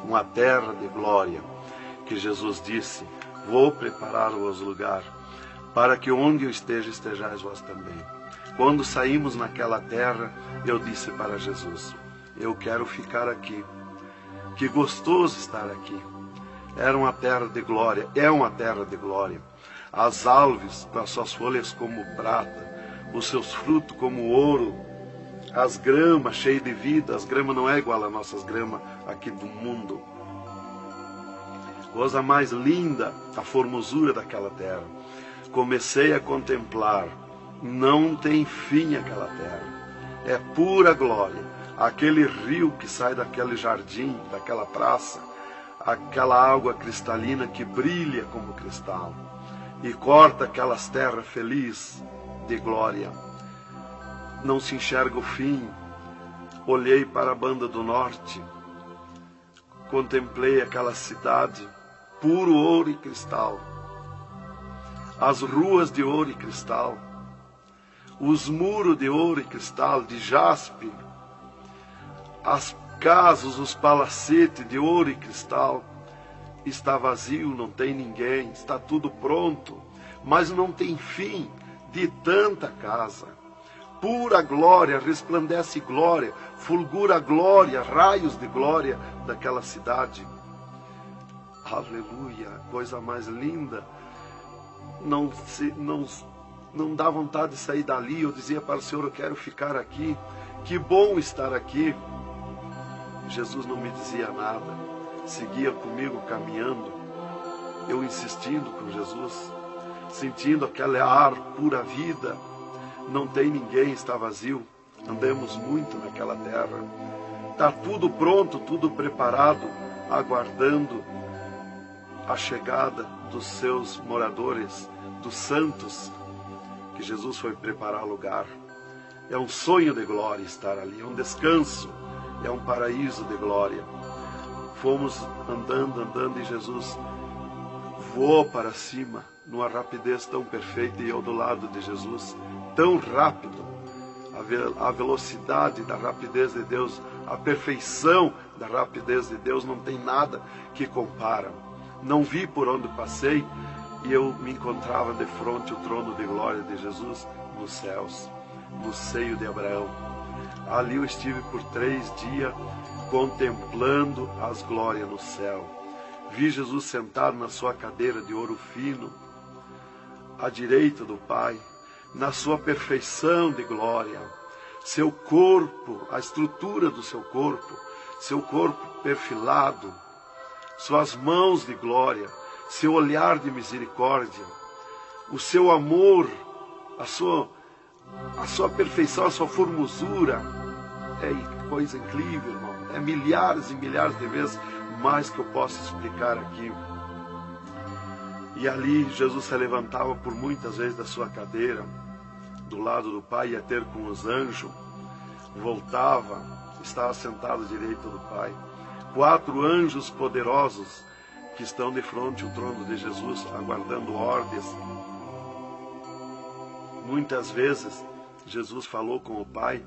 S2: uma terra de glória, que Jesus disse: vou preparar-vos lugar, para que onde eu esteja, estejais vós também. Quando saímos naquela terra, eu disse para Jesus: eu quero ficar aqui, que gostoso estar aqui. Era uma terra de glória, é uma terra de glória. As árvores com as suas folhas como prata, os seus frutos como ouro, as gramas cheias de vida. As gramas não é igual às nossas gramas aqui do mundo. Coisa mais linda, a formosura daquela terra. Comecei a contemplar, não tem fim aquela terra, é pura glória. Aquele rio que sai daquele jardim, daquela praça, aquela água cristalina que brilha como cristal, e corta aquelas terras felizes de glória. Não se enxerga o fim. Olhei para a banda do norte, contemplei aquela cidade, puro ouro e cristal, as ruas de ouro e cristal, os muros de ouro e cristal, de jaspe, as casas, os palacetes de ouro e cristal. Está vazio, não tem ninguém, está tudo pronto, mas não tem fim de tanta casa. Pura glória, resplandece glória, fulgura glória, raios de glória daquela cidade. Aleluia, coisa mais linda. Não dá vontade de sair dali. Eu dizia para o Senhor: eu quero ficar aqui, que bom estar aqui. Jesus não me dizia nada, seguia comigo caminhando, eu insistindo com Jesus, sentindo aquele ar pura vida, não tem ninguém, está vazio. Andamos muito naquela terra. Está tudo pronto, tudo preparado, aguardando a chegada dos seus moradores, dos santos, que Jesus foi preparar lugar. É um sonho de glória estar ali, é um descanso, é um paraíso de glória. Fomos andando e Jesus voou para cima, numa rapidez tão perfeita, e eu do lado de Jesus, tão rápido. A velocidade da rapidez de Deus, a perfeição da rapidez de Deus, não tem nada que compara. Não vi por onde passei, e eu me encontrava de frente ao trono de glória de Jesus nos céus, no seio de Abraão. Ali eu estive por 3 dias contemplando as glórias no céu. Vi Jesus sentado na sua cadeira de ouro fino, à direita do Pai, na sua perfeição de glória. Seu corpo, a estrutura do seu corpo perfilado, suas mãos de glória, seu olhar de misericórdia, o seu amor, a sua perfeição, a sua formosura. É coisa incrível, irmão. É milhares e milhares de vezes mais que eu posso explicar aqui. E ali Jesus se levantava por muitas vezes da sua cadeira, do lado do Pai, ia ter com os anjos, voltava, estava sentado à direita do Pai. 4 anjos poderosos que estão de frente ao trono de Jesus, aguardando ordens. Muitas vezes Jesus falou com o Pai,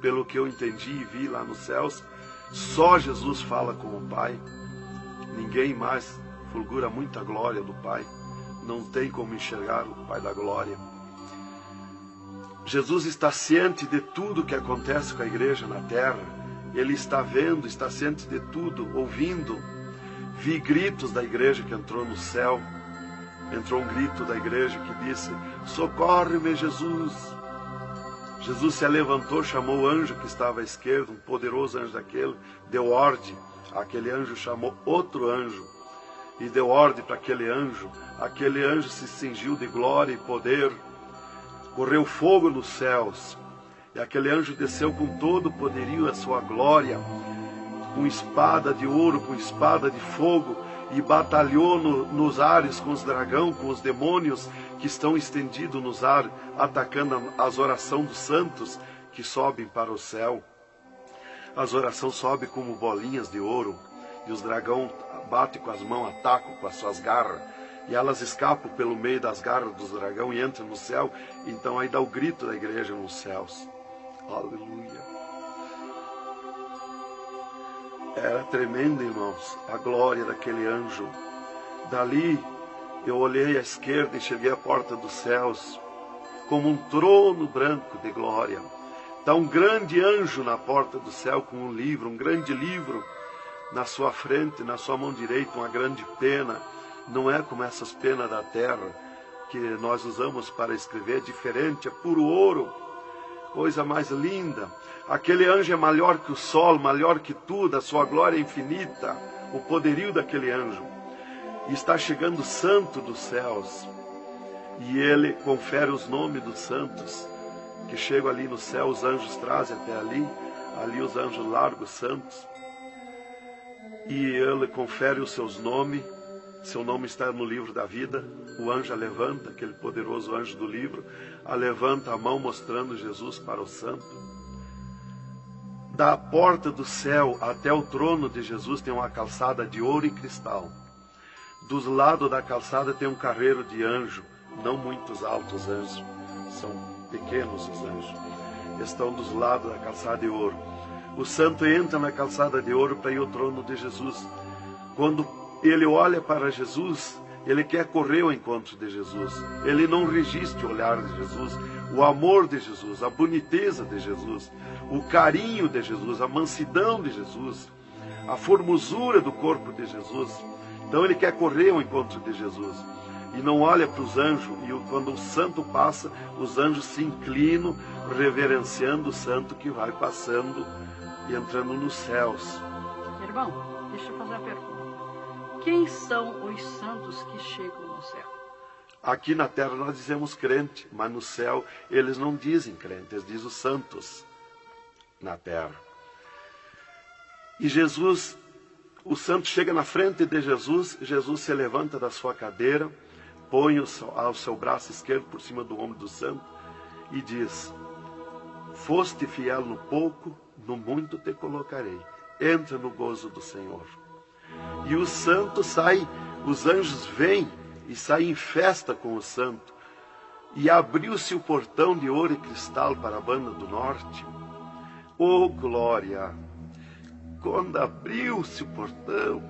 S2: pelo que eu entendi e vi lá nos céus, só Jesus fala com o Pai, ninguém mais. Fulgura muita glória do Pai, não tem como enxergar o Pai da glória. Jesus está ciente de tudo que acontece com a igreja na terra, Ele está vendo, está ciente de tudo, ouvindo. Vi gritos da igreja que entrou no céu, entrou um grito da igreja que disse: socorre-me, Jesus. Jesus se levantou, chamou o anjo que estava à esquerda, um poderoso anjo daquele, deu ordem. Aquele anjo chamou outro anjo e deu ordem para aquele anjo se cingiu de glória e poder, correu fogo nos céus, e aquele anjo desceu com todo o poderio a sua glória, com espada de ouro, com espada de fogo, e batalhou nos ares com os dragões, com os demônios que estão estendidos nos ares, atacando as orações dos santos que sobem para o céu. As orações sobem como bolinhas de ouro, e os dragões batem com as mãos, atacam com as suas garras, e elas escapam pelo meio das garras dos dragões e entram no céu. Então aí dá o grito da igreja nos céus. Aleluia. Era tremendo, irmãos, a glória daquele anjo. Dali eu olhei à esquerda e enxerguei a porta dos céus, como um trono branco de glória. Está um grande anjo na porta do céu com um livro, um grande livro na sua frente, na sua mão direita, uma grande pena. Não é como essas penas da terra que nós usamos para escrever, é diferente, é puro ouro, coisa mais linda. Aquele anjo é maior que o sol, maior que tudo, a sua glória é infinita, o poderio daquele anjo. E está chegando o santo dos céus, e ele confere os nomes dos santos, que chegam ali no céu, os anjos trazem até ali os anjos largam os santos, e ele confere os seus nomes. Seu nome está no livro da vida. O anjo a levanta, aquele poderoso anjo do livro, a levanta a mão mostrando Jesus para o santo. Da porta do céu até o trono de Jesus tem uma calçada de ouro e cristal. Dos lados da calçada tem um carreiro de anjo, não muitos altos anjos, são pequenos os anjos. Estão dos lados da calçada de ouro. O santo entra na calçada de ouro para ir ao trono de Jesus. Quando ele olha para Jesus, ele quer correr ao encontro de Jesus. Ele não resiste o olhar de Jesus, o amor de Jesus, a boniteza de Jesus, o carinho de Jesus, a mansidão de Jesus, a formosura do corpo de Jesus. Então ele quer correr ao encontro de Jesus. E não olha para os anjos. E quando o santo passa, os anjos se inclinam, reverenciando o santo que vai passando e entrando nos céus.
S3: Irmão, deixa eu fazer a pergunta. Quem são os santos que chegam no céu?
S2: Aqui na terra nós dizemos crente, mas no céu eles não dizem crente, eles dizem os santos na terra. E Jesus, o santo chega na frente de Jesus, Jesus se levanta da sua cadeira, põe o seu braço esquerdo por cima do ombro do santo e diz: foste fiel no pouco, no muito te colocarei. Entra no gozo do Senhor. E o santo sai, os anjos vêm e saem em festa com o santo. E abriu-se o portão de ouro e cristal para a banda do norte. Oh, glória! Quando abriu-se o portão,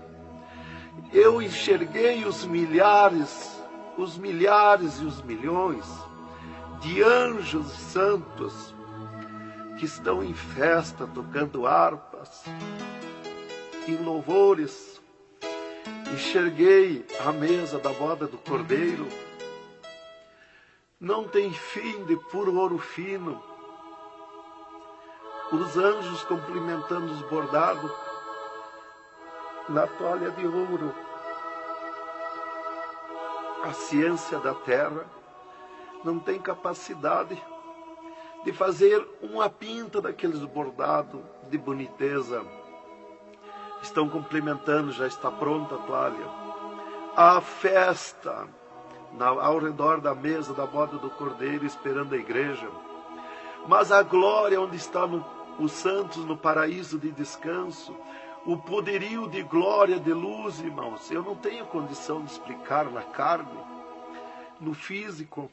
S2: eu enxerguei os milhares e os milhões de anjos santos que estão em festa, tocando harpas, em louvores. Enxerguei a mesa da boda do Cordeiro. Não tem fim de puro ouro fino. Os anjos cumprimentando os bordados na toalha de ouro. A ciência da terra não tem capacidade de fazer uma pinta daqueles bordados de boniteza. Estão cumprimentando, já está pronta a toalha. A festa ao redor da mesa da boda do Cordeiro, esperando a igreja. Mas a glória onde estão os santos no paraíso de descanso, o poderio de glória, de luz, irmãos, eu não tenho condição de explicar na carne, no físico,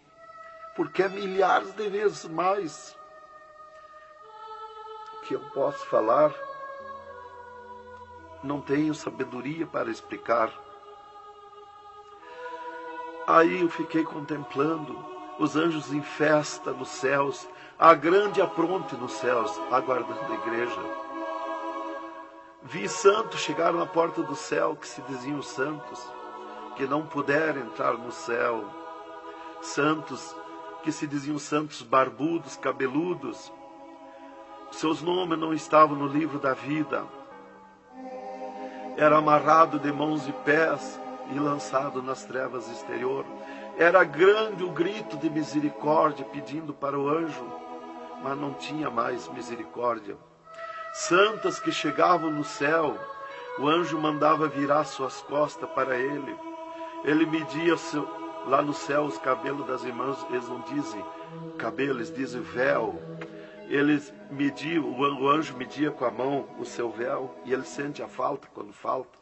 S2: porque é milhares de vezes mais que eu posso falar. Não tenho sabedoria para explicar. Aí eu fiquei contemplando os anjos em festa nos céus, a grande apronte nos céus, aguardando a igreja. Vi santos chegar na porta do céu, que se diziam santos, que não puderam entrar no céu. Santos que se diziam santos barbudos, cabeludos. Seus nomes não estavam no livro da vida. Era amarrado de mãos e pés e lançado nas trevas exterior. Era grande o grito de misericórdia pedindo para o anjo, mas não tinha mais misericórdia. Santas que chegavam no céu, o anjo mandava virar suas costas para ele. Ele media lá no céu os cabelos das irmãs, eles não dizem cabelo, eles dizem véu. Eles mediam, o anjo media com a mão o seu véu, e ele sente a falta quando falta.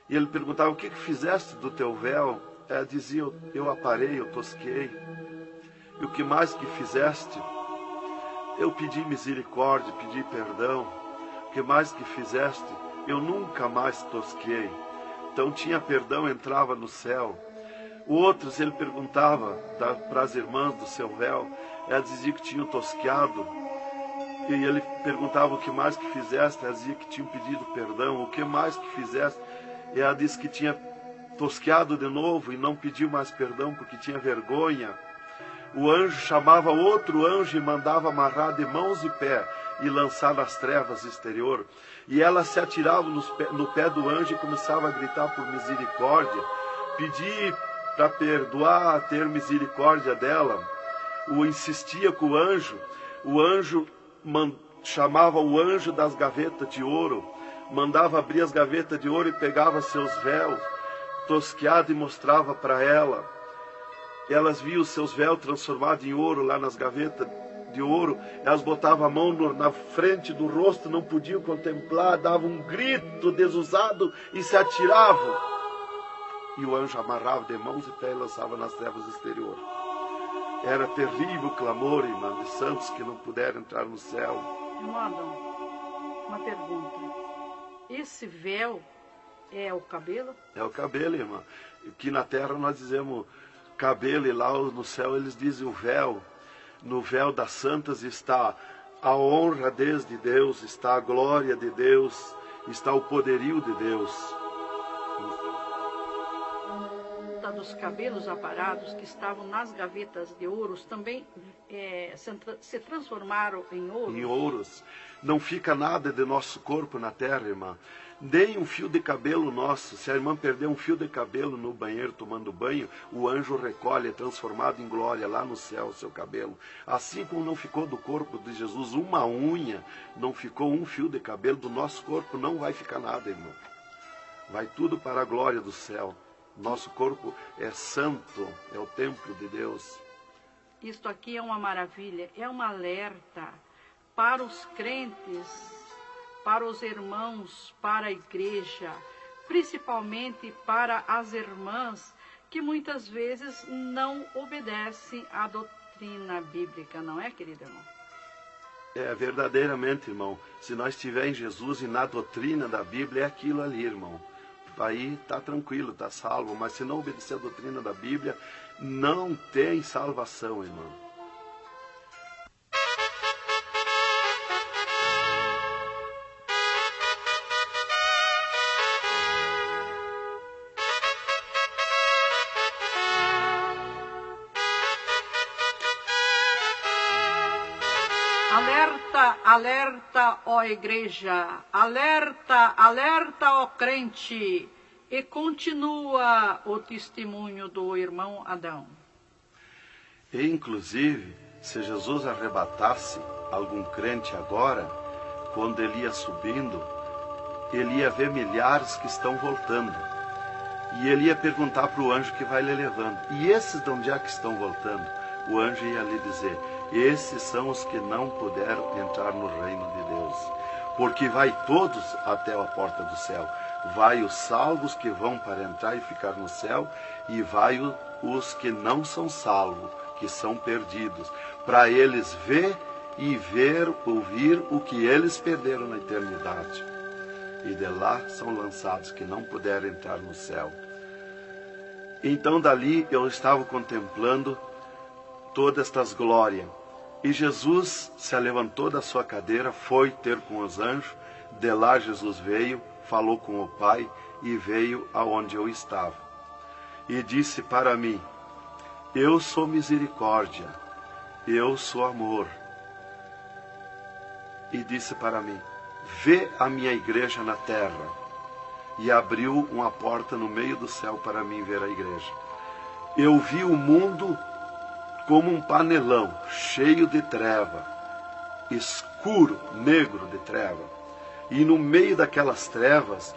S2: E ele perguntava: o que fizeste do teu véu? Ela dizia: eu aparei, eu tosquei. E o que mais que fizeste? Eu pedi misericórdia, pedi perdão. O que mais que fizeste? Eu nunca mais tosquei. Então tinha perdão, entrava no céu. Outros ele perguntava para as irmãs do seu véu. Ela dizia que tinham tosqueado. E ele perguntava: o que mais que fizeste? Ela dizia que tinham pedido perdão. O que mais que fizeste? E ela disse que tinha tosqueado de novo e não pediu mais perdão porque tinha vergonha. O anjo chamava outro anjo e mandava amarrar de mãos e pé e lançar nas trevas exterior. E ela se atirava no pé do anjo e começava a gritar por misericórdia, pedir para perdoar, ter misericórdia dela. Insistia com o anjo chamava o anjo das gavetas de ouro, mandava abrir as gavetas de ouro e pegava seus véus tosqueados e mostrava para ela. Elas viam os seus véus transformados em ouro lá nas gavetas de ouro. Elas botavam a mão na frente do rosto, não podiam contemplar, davam um grito desusado e se atiravam. E o anjo amarrava de mãos e pés e lançava nas trevas exterior. Era terrível o clamor, irmã, de santos que não puderam entrar no céu.
S3: Irmão Adão, uma pergunta. Esse véu é o cabelo? É
S2: o cabelo, irmã. Aqui na terra nós dizemos cabelo e lá no céu eles dizem o véu. No véu das santas está a honra desde Deus, está a glória de Deus, está o poderio de Deus.
S3: Dos cabelos aparados que estavam nas gavetas de ouros também se transformaram em ouro?
S2: Em ouros. Não fica nada de nosso corpo na terra, irmã. Nem um fio de cabelo nosso. Se a irmã perder um fio de cabelo no banheiro tomando banho, o anjo recolhe, é transformado em glória lá no céu o seu cabelo. Assim como não ficou do corpo de Jesus uma unha, não ficou um fio de cabelo do nosso corpo, não vai ficar nada, irmão. Vai tudo para a glória do céu. Nosso corpo é santo, é o templo de Deus.
S3: Isto aqui é uma maravilha, é um alerta para os crentes, para os irmãos, para a igreja, principalmente para as irmãs que muitas vezes não obedecem à doutrina bíblica, não é, querido irmão?
S2: É, verdadeiramente, irmão. Se nós estivermos em Jesus e na doutrina da Bíblia, é aquilo ali, irmão. Aí está tranquilo, está salvo. Mas se não obedecer a doutrina da Bíblia, não tem salvação, irmão.
S3: Alerta, alerta, ó igreja, alerta, alerta, ó crente, e continua o testemunho do irmão Adão.
S2: E, inclusive, se Jesus arrebatasse algum crente agora, quando ele ia subindo, ele ia ver milhares que estão voltando. E ele ia perguntar para o anjo que vai lhe levando. E esses de onde é que estão voltando? O anjo ia lhe dizer: esses são os que não puderam entrar no reino de Deus. Porque vai todos até a porta do céu. Vai os salvos que vão para entrar e ficar no céu, e vai os que não são salvos, que são perdidos, para eles ver e ouvir o que eles perderam na eternidade. E de lá são lançados que não puderam entrar no céu. Então dali eu estava contemplando todas estas glórias. E Jesus se levantou da sua cadeira, foi ter com os anjos. De lá Jesus veio, falou com o Pai e veio aonde eu estava. E disse para mim: eu sou misericórdia, eu sou amor. E disse para mim: vê a minha igreja na terra. E abriu uma porta no meio do céu para mim ver a igreja. Eu vi o mundo como um panelão, cheio de treva, escuro, negro de treva. E no meio daquelas trevas,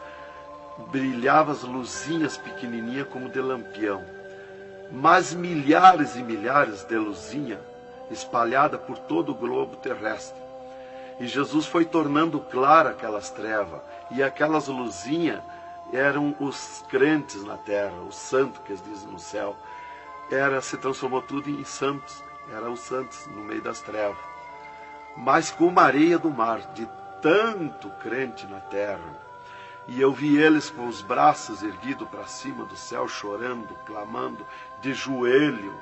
S2: brilhavam as luzinhas pequenininhas como de lampião. Mas milhares e milhares de luzinhas espalhadas por todo o globo terrestre. E Jesus foi tornando clara aquelas trevas. E aquelas luzinhas eram os crentes na terra, os santos que eles dizem no céu. Se transformou tudo em santos. Eram os santos no meio das trevas. Mas como a areia do mar, de tanto crente na terra. E eu vi eles com os braços erguidos para cima do céu, chorando, clamando, de joelho.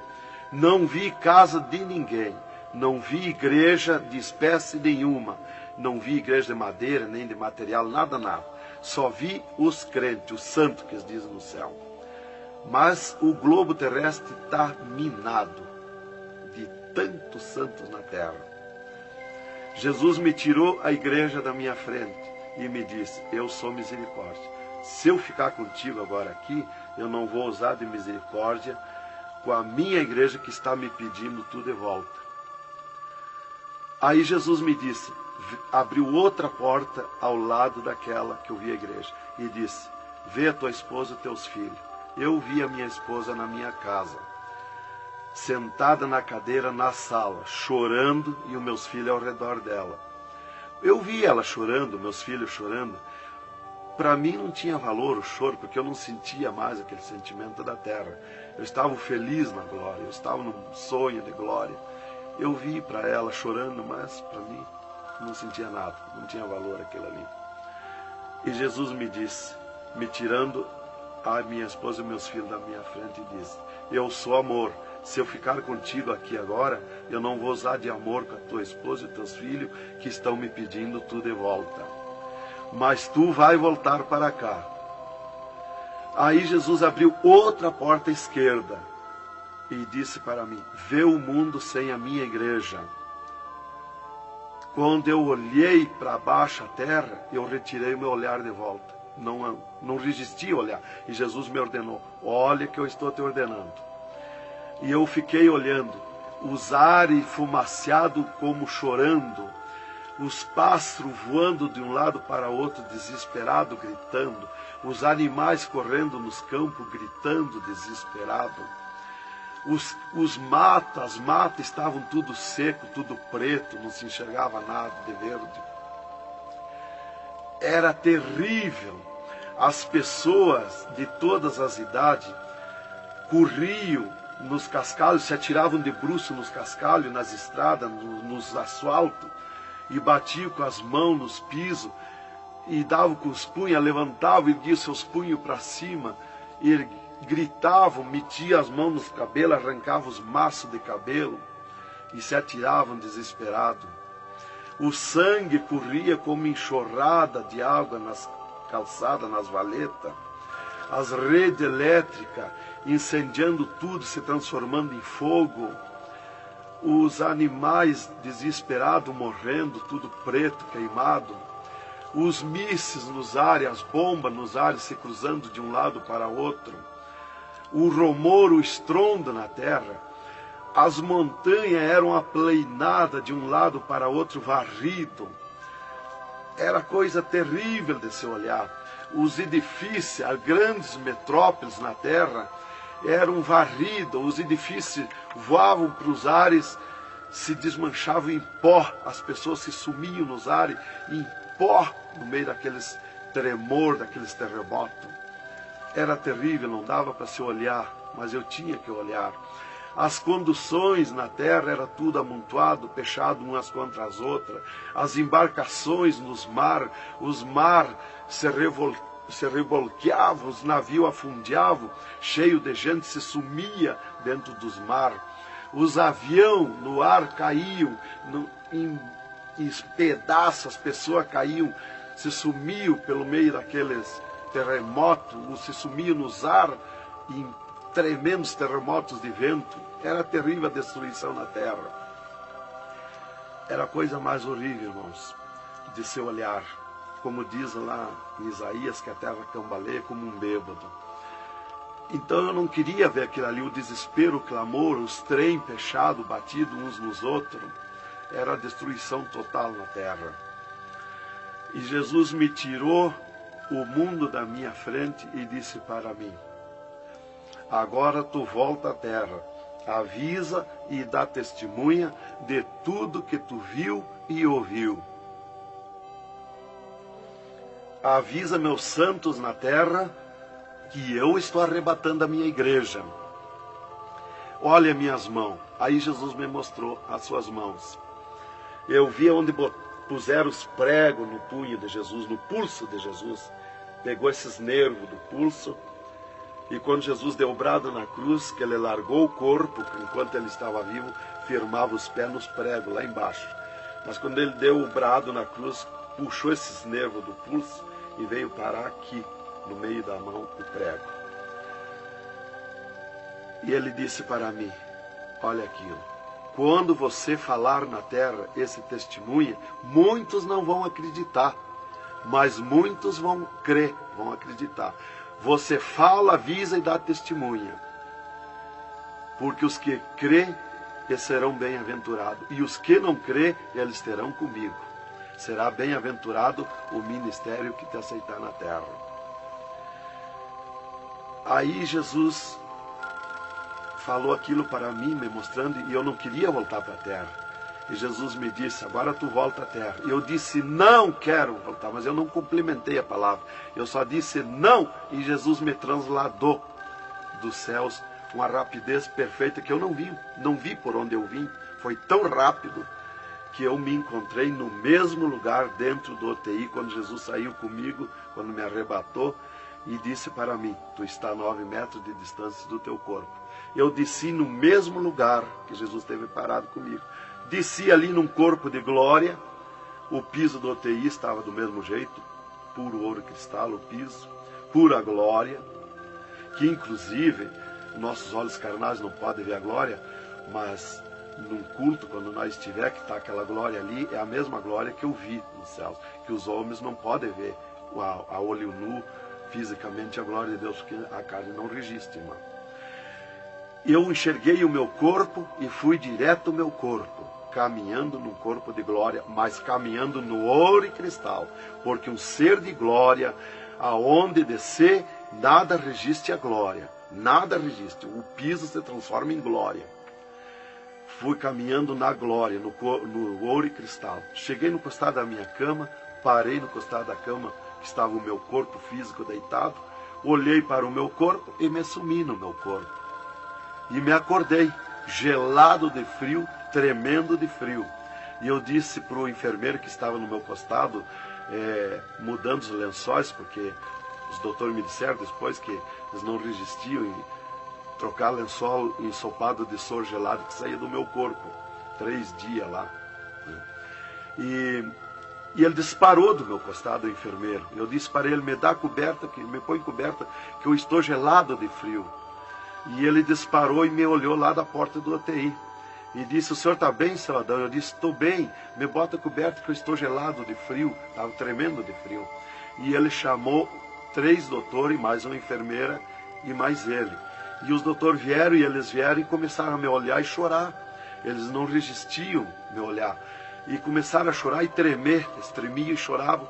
S2: Não vi casa de ninguém. Não vi igreja de espécie nenhuma. Não vi igreja de madeira, nem de material, nada, nada. Só vi os crentes, os santos que eles dizem no céu. Mas o globo terrestre está minado de tantos santos na terra. Jesus me tirou a igreja da minha frente e me disse: eu sou misericórdia. Se eu ficar contigo agora aqui, eu não vou usar de misericórdia com a minha igreja que está me pedindo tudo de volta. Aí Jesus me disse, abriu outra porta ao lado daquela que eu vi a igreja e disse: vê a tua esposa e teus filhos. Eu vi a minha esposa na minha casa, sentada na cadeira na sala, chorando, e os meus filhos ao redor dela. Eu vi ela chorando, meus filhos chorando. Para mim não tinha valor o choro, porque eu não sentia mais aquele sentimento da terra. Eu estava feliz na glória, eu estava num sonho de glória. Eu vi para ela chorando, mas para mim não sentia nada, não tinha valor aquilo ali. E Jesus me disse, me tirando a minha esposa e meus filhos da minha frente, e disse: eu sou amor. Se eu ficar contigo aqui agora, eu não vou usar de amor com a tua esposa e teus filhos que estão me pedindo tudo de volta. Mas tu vai voltar para cá. Aí Jesus abriu outra porta esquerda e disse para mim: vê o mundo sem a minha igreja. Quando eu olhei para baixo a terra, eu retirei o meu olhar de volta. Não resisti a olhar. E Jesus me ordenou: olha que eu estou te ordenando. E eu fiquei olhando, os ares fumaciados como chorando, os pássaros voando de um lado para outro, desesperado, gritando, os animais correndo nos campos, gritando, desesperado. As matas estavam tudo seco, tudo preto, não se enxergava nada de verde. Era terrível. As pessoas de todas as idades corriam nos cascalhos, se atiravam de bruços nos cascalhos, nas estradas, nos asfaltos, e batiam com as mãos nos pisos, e davam com os punhos, levantavam e erguiam seus punhos para cima, e gritavam, metiam as mãos nos cabelos, arrancavam os maços de cabelo, e se atiravam desesperados. O sangue corria como enxurrada de água nas calçadas, nas valetas. As redes elétricas incendiando tudo, se transformando em fogo. Os animais desesperados morrendo, tudo preto, queimado. Os mísseis nos ares, as bombas nos ares se cruzando de um lado para outro. O rumor, o estrondo na terra. As montanhas eram aplainadas de um lado para outro, varrido. Era coisa terrível de se olhar. Os edifícios, as grandes metrópoles na terra, eram varridos. Os edifícios voavam para os ares, se desmanchavam em pó. As pessoas se sumiam nos ares em pó, no meio daqueles tremor, daqueles terremotos. Era terrível, não dava para se olhar, mas eu tinha que olhar. As conduções na terra era tudo amontoado, fechado umas contra as outras. As embarcações nos mar, os mar se revolqueavam, os navios afundiavam, cheio de gente, se sumia dentro dos mar. Os aviões no ar caíam em pedaços, as pessoas caíam, se sumiam pelo meio daqueles terremotos, se sumiam nos ar em tremendos terremotos de vento. Era terrível a destruição na terra. Era a coisa mais horrível, irmãos, de se olhar. Como diz lá em Isaías, que a terra cambaleia como um bêbado. Então eu não queria ver aquilo ali, o desespero, o clamor, os trens fechados, batidos uns nos outros. Era a destruição total na terra. E Jesus me tirou o mundo da minha frente e disse para mim: agora tu volta à terra, avisa e dá testemunha de tudo que tu viu e ouviu. Avisa meus santos na terra que eu estou arrebatando a minha igreja. Olha minhas mãos. Aí Jesus me mostrou as suas mãos. Eu vi onde puseram os pregos no punho de Jesus, no pulso de Jesus. Pegou esses nervos do pulso. E quando Jesus deu o brado na cruz, que ele largou o corpo, enquanto ele estava vivo, firmava os pés nos pregos lá embaixo. Mas quando ele deu o brado na cruz, puxou esses nervos do pulso e veio parar aqui, no meio da mão, o prego. E ele disse para mim: olha aquilo, quando você falar na terra esse testemunho, muitos não vão acreditar, mas muitos vão crer, vão acreditar. Você fala, avisa e dá testemunha. Porque os que crê, eles serão bem-aventurados. E os que não crê, eles terão comigo. Será bem-aventurado o ministério que te aceitar na terra. Aí Jesus falou aquilo para mim, me mostrando, e eu não queria voltar para a terra. E Jesus me disse: agora tu volta à terra. E eu disse: não quero voltar, mas eu não complementei a palavra. Eu só disse não, e Jesus me transladou dos céus com uma rapidez perfeita que eu não vi por onde eu vim. Foi tão rápido que eu me encontrei no mesmo lugar dentro do UTI, quando Jesus saiu comigo, quando me arrebatou, e disse para mim: tu está a 9 metros de distância do teu corpo. Eu desci no mesmo lugar que Jesus esteve parado comigo. Desci ali num corpo de glória. O piso do UTI estava do mesmo jeito, puro ouro cristal, o piso, pura glória, que inclusive nossos olhos carnais não podem ver a glória, mas num culto, quando nós estiver, que está aquela glória ali, é a mesma glória que eu vi nos céus, que os homens não podem ver a olho nu, fisicamente, a glória de Deus, porque a carne não resiste, irmão. Eu enxerguei o meu corpo e fui direto ao meu corpo, caminhando num corpo de glória, mas caminhando no ouro e cristal, porque um ser de glória, aonde descer, nada resiste a glória, nada resiste, o piso se transforma em glória. Fui caminhando na glória, no ouro e cristal. Cheguei no costado da minha cama, parei no costado da cama, que estava o meu corpo físico deitado, olhei para o meu corpo e me sumi no meu corpo. E me acordei, gelado de frio, tremendo de frio. E eu disse para o enfermeiro que estava no meu costado, mudando os lençóis, porque os doutores me disseram depois que eles não resistiam em trocar lençol ensopado de soro gelado que saía do meu corpo. 3 dias lá. E ele disparou do meu costado, o enfermeiro. Eu disse para ele, me dá coberta, me põe coberta, que eu estou gelado de frio. E ele disparou e me olhou lá da porta do UTI. E disse, o senhor está bem, seu Adão? Eu disse, estou bem, me bota coberta que eu estou gelado de frio. Estava tremendo de frio. E ele chamou 3 doutores, mais uma enfermeira e mais ele. E os doutores vieram e eles vieram e começaram a me olhar e chorar. Eles não resistiam me olhar. E começaram a chorar e tremer, eles tremiam e choravam.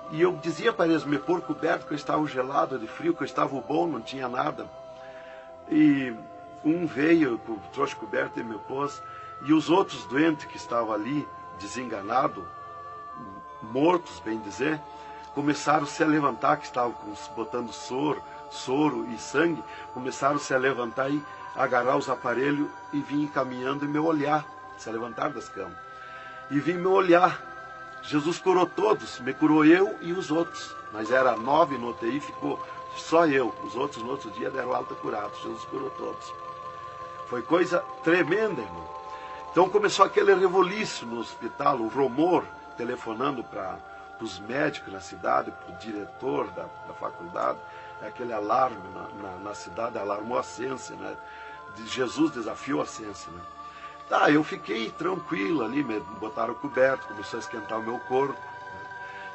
S2: E eu dizia para eles me pôr coberto, que eu estava gelado de frio, que eu estava bom, não tinha nada. E um veio, trouxe coberto e me pôs. E os outros doentes que estavam ali, desenganados, mortos, bem dizer, começaram a se levantar, que estavam botando soro e sangue, começaram a se levantar e agarrar os aparelhos e vir caminhando e me olhar, se levantar das camas. E vim me olhar. Jesus curou todos, me curou eu e os outros. Mas era 9 no UTI, ficou só eu. Os outros no outro dia deram alta curados. Jesus curou todos. Foi coisa tremenda, irmão. Então começou aquele revoluíço no hospital, o rumor, telefonando para os médicos na cidade, para o diretor da faculdade, aquele alarme na cidade, alarmou a ciência, né? Jesus desafiou a ciência, né? Tá, eu fiquei tranquilo ali, me botaram coberto, começou a esquentar o meu corpo.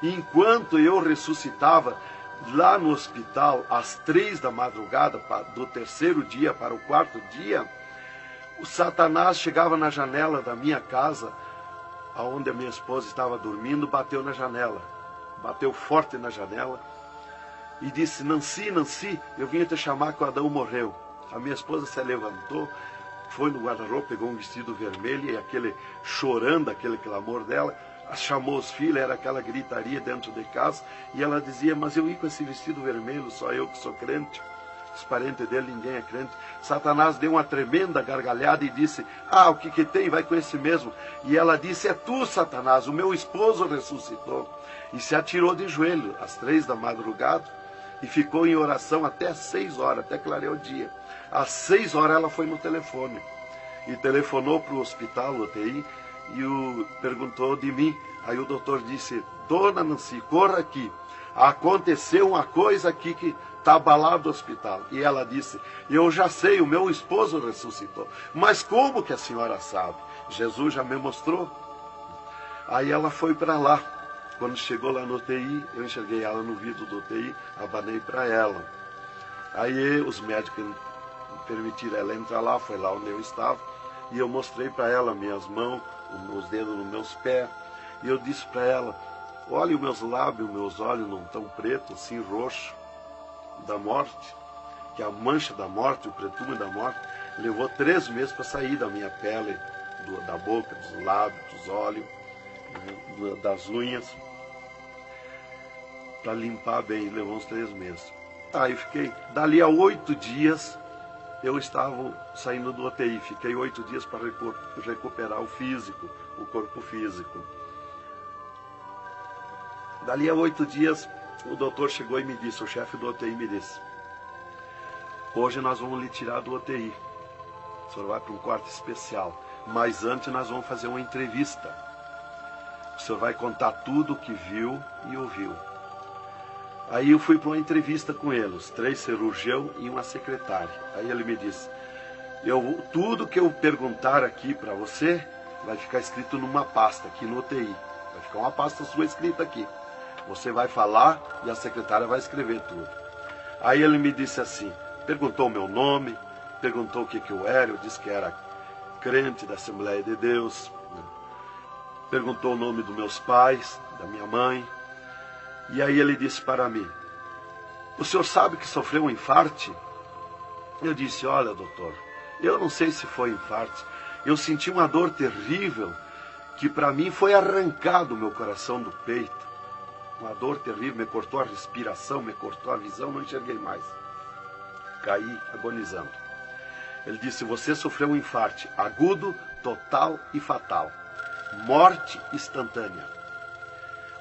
S2: Né? Enquanto eu ressuscitava lá no hospital, às 3 da madrugada, do 3º dia para o 4º dia, o Satanás chegava na janela da minha casa, onde a minha esposa estava dormindo, bateu na janela. Bateu forte na janela e disse, Nancy, Nancy, eu vim te chamar que o Adão morreu. A minha esposa se levantou, foi no guarda-roupa, pegou um vestido vermelho e aquele chorando, aquele clamor dela, chamou os filhos, era aquela gritaria dentro de casa, e ela dizia, mas eu ia com esse vestido vermelho, só eu que sou crente, os parentes dele, ninguém é crente. Satanás deu uma tremenda gargalhada e disse, o que tem, vai com esse mesmo. E ela disse, é tu, Satanás, o meu esposo ressuscitou. E se atirou de joelho às 3 da madrugada e ficou em oração até 6 horas, até clarear o dia. Às 6 horas ela foi no telefone e telefonou para o hospital, UTI, e perguntou de mim. Aí o doutor disse, dona Nancy, corra aqui, aconteceu uma coisa aqui que está abalado o hospital. E ela disse, eu já sei, o meu esposo ressuscitou. Mas como que a senhora sabe? Jesus já me mostrou. Aí ela foi para lá. Quando chegou lá no UTI, eu enxerguei ela no vidro do UTI, abanei para ela. Aí os médicos permitiram ela entrar lá, foi lá onde eu estava, e eu mostrei para ela minhas mãos, os dedos nos meus pés, e eu disse para ela, olha os meus lábios, meus olhos não estão pretos, assim roxo, da morte, que a mancha da morte, o pretume da morte, levou 3 meses para sair da minha pele, da boca, dos lábios, dos olhos, das unhas, para limpar bem, levou uns 3 meses. Eu fiquei, dali a 8 dias, eu estava saindo do UTI, fiquei 8 dias para recuperar o físico, o corpo físico. Dali a 8 dias, o doutor chegou e me disse, o chefe do UTI me disse, hoje nós vamos lhe tirar do UTI, o senhor vai para um quarto especial, mas antes nós vamos fazer uma entrevista. O senhor vai contar tudo o que viu e ouviu. Aí eu fui para uma entrevista com ele, os 3 cirurgiões e uma secretária. Aí ele me disse, tudo que eu perguntar aqui para você, vai ficar escrito numa pasta aqui no UTI. Vai ficar uma pasta sua escrita aqui. Você vai falar e a secretária vai escrever tudo. Aí ele me disse assim, perguntou o meu nome, perguntou o que eu era, eu disse que era crente da Assembleia de Deus, né? Perguntou o nome dos meus pais, da minha mãe. E aí ele disse para mim, o senhor sabe que sofreu um infarte? Eu disse, olha doutor, eu não sei se foi infarte, eu senti uma dor terrível, que para mim foi arrancado o meu coração do peito. Uma dor terrível, me cortou a respiração, me cortou a visão, não enxerguei mais. Caí agonizando. Ele disse, você sofreu um infarte agudo, total e fatal. Morte instantânea.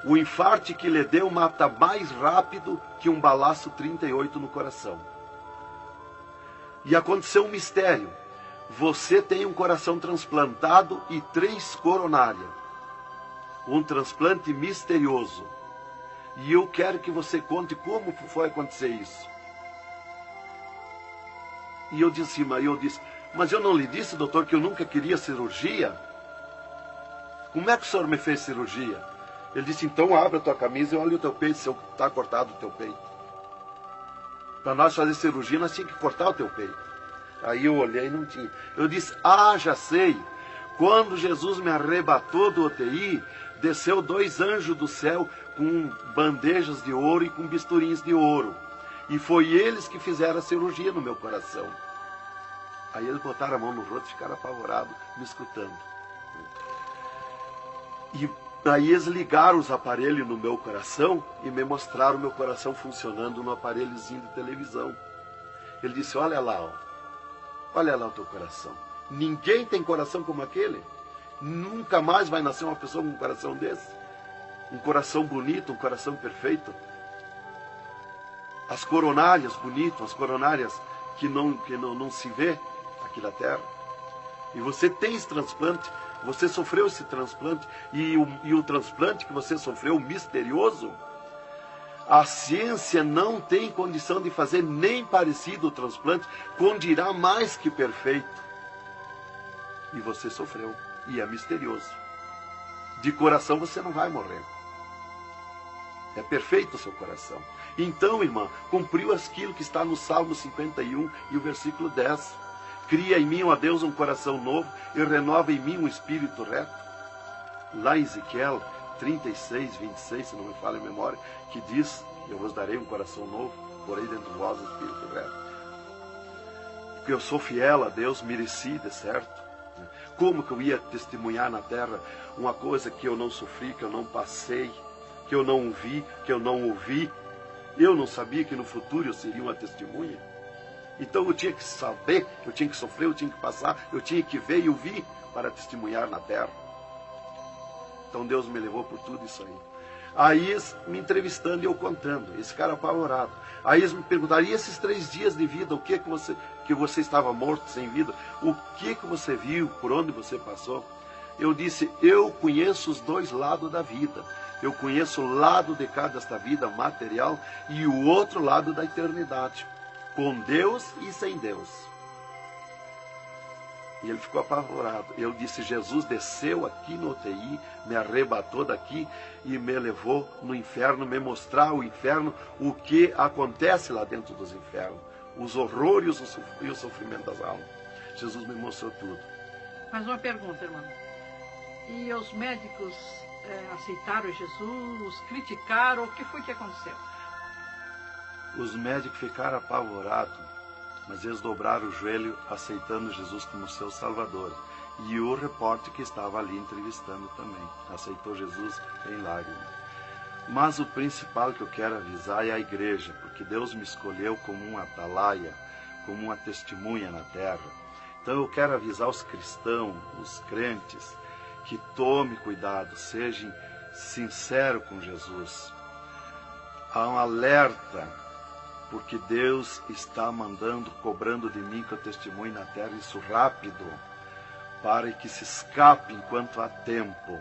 S2: O infarte que lhe deu mata mais rápido que um balaço 38 no coração. E aconteceu um mistério. Você tem um coração transplantado e 3 coronárias. Um transplante misterioso. E eu quero que você conte como foi acontecer isso. E eu disse, mas eu não lhe disse, doutor, que eu nunca queria cirurgia? Como é que o senhor me fez cirurgia? Ele disse, então abre a tua camisa e olha o teu peito, se está cortado o teu peito. Para nós fazer cirurgia, nós tínhamos que cortar o teu peito. Aí eu olhei e não tinha. Eu disse, já sei. Quando Jesus me arrebatou do UTI, desceu 2 anjos do céu com bandejas de ouro e com bisturins de ouro. E foi eles que fizeram a cirurgia no meu coração. Aí eles botaram a mão no rosto e ficaram apavorados, me escutando. E aí eles ligaram os aparelhos no meu coração e me mostraram o meu coração funcionando no aparelhozinho de televisão. Ele disse, olha lá o teu coração. Ninguém tem coração como aquele. Nunca mais vai nascer uma pessoa com um coração desse. Um coração bonito, um coração perfeito. As coronárias bonitas, as coronárias que não se vê aqui na terra. E você tem esse transplante, você sofreu esse transplante, e o transplante que você sofreu, misterioso, a ciência não tem condição de fazer nem parecido o transplante, com dirá mais que perfeito. E você sofreu, e é misterioso. De coração você não vai morrer. É perfeito o seu coração. Então, irmã, cumpriu aquilo que está no Salmo 51 e o versículo 10. Cria em mim, ó Deus, um coração novo e renova em mim um espírito reto. Lá em Ezequiel 36, 26, se não me falha a memória, que diz, eu vos darei um coração novo, porei dentro de vós um espírito reto. Porque eu sou fiel a Deus, mereci, de certo. Como que eu ia testemunhar na terra uma coisa que eu não sofri, que eu não passei, que eu não vi, que eu não ouvi? Eu não sabia que no futuro eu seria uma testemunha. Então eu tinha que saber, eu tinha que sofrer, eu tinha que passar, eu tinha que ver e ouvir para testemunhar na terra. Então Deus me levou por tudo isso aí. Aí eles me entrevistando e eu contando, esse cara apavorado. Aí eles me perguntaram, e esses 3 dias de vida, o que você estava morto, sem vida, o que você viu, por onde você passou? Eu disse, eu conheço os 2 lados da vida. Eu conheço o lado de cá desta vida material e o outro lado da eternidade, com Deus e sem Deus. E ele ficou apavorado. Eu disse, Jesus desceu aqui no UTI, me arrebatou daqui e me levou no inferno, me mostrar o inferno, o que acontece lá dentro dos infernos, os horrores e o sofrimento das almas. Jesus me mostrou tudo.
S3: Mais uma pergunta, irmão. E os médicos aceitaram Jesus, criticaram, o que foi que aconteceu?
S2: Os médicos ficaram apavorados, mas eles dobraram o joelho aceitando Jesus como seu Salvador. E o repórter que estava ali entrevistando também aceitou Jesus em lágrimas. Mas o principal que eu quero avisar é a igreja, porque Deus me escolheu como uma atalaia, como uma testemunha na terra. Então eu quero avisar os cristãos, os crentes, que tome cuidado, seja sincero com Jesus. Há um alerta, porque Deus está mandando, cobrando de mim que eu testemunhe na terra isso rápido, para que se escape enquanto há tempo,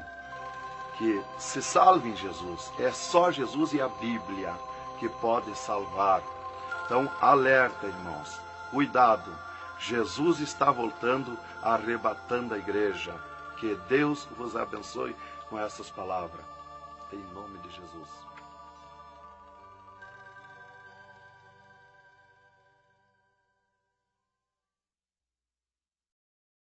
S2: que se salve em Jesus. É só Jesus e a Bíblia que pode salvar. Então, alerta, irmãos, cuidado, Jesus está voltando, arrebatando a igreja. Que Deus vos abençoe com essas palavras. Em nome de Jesus.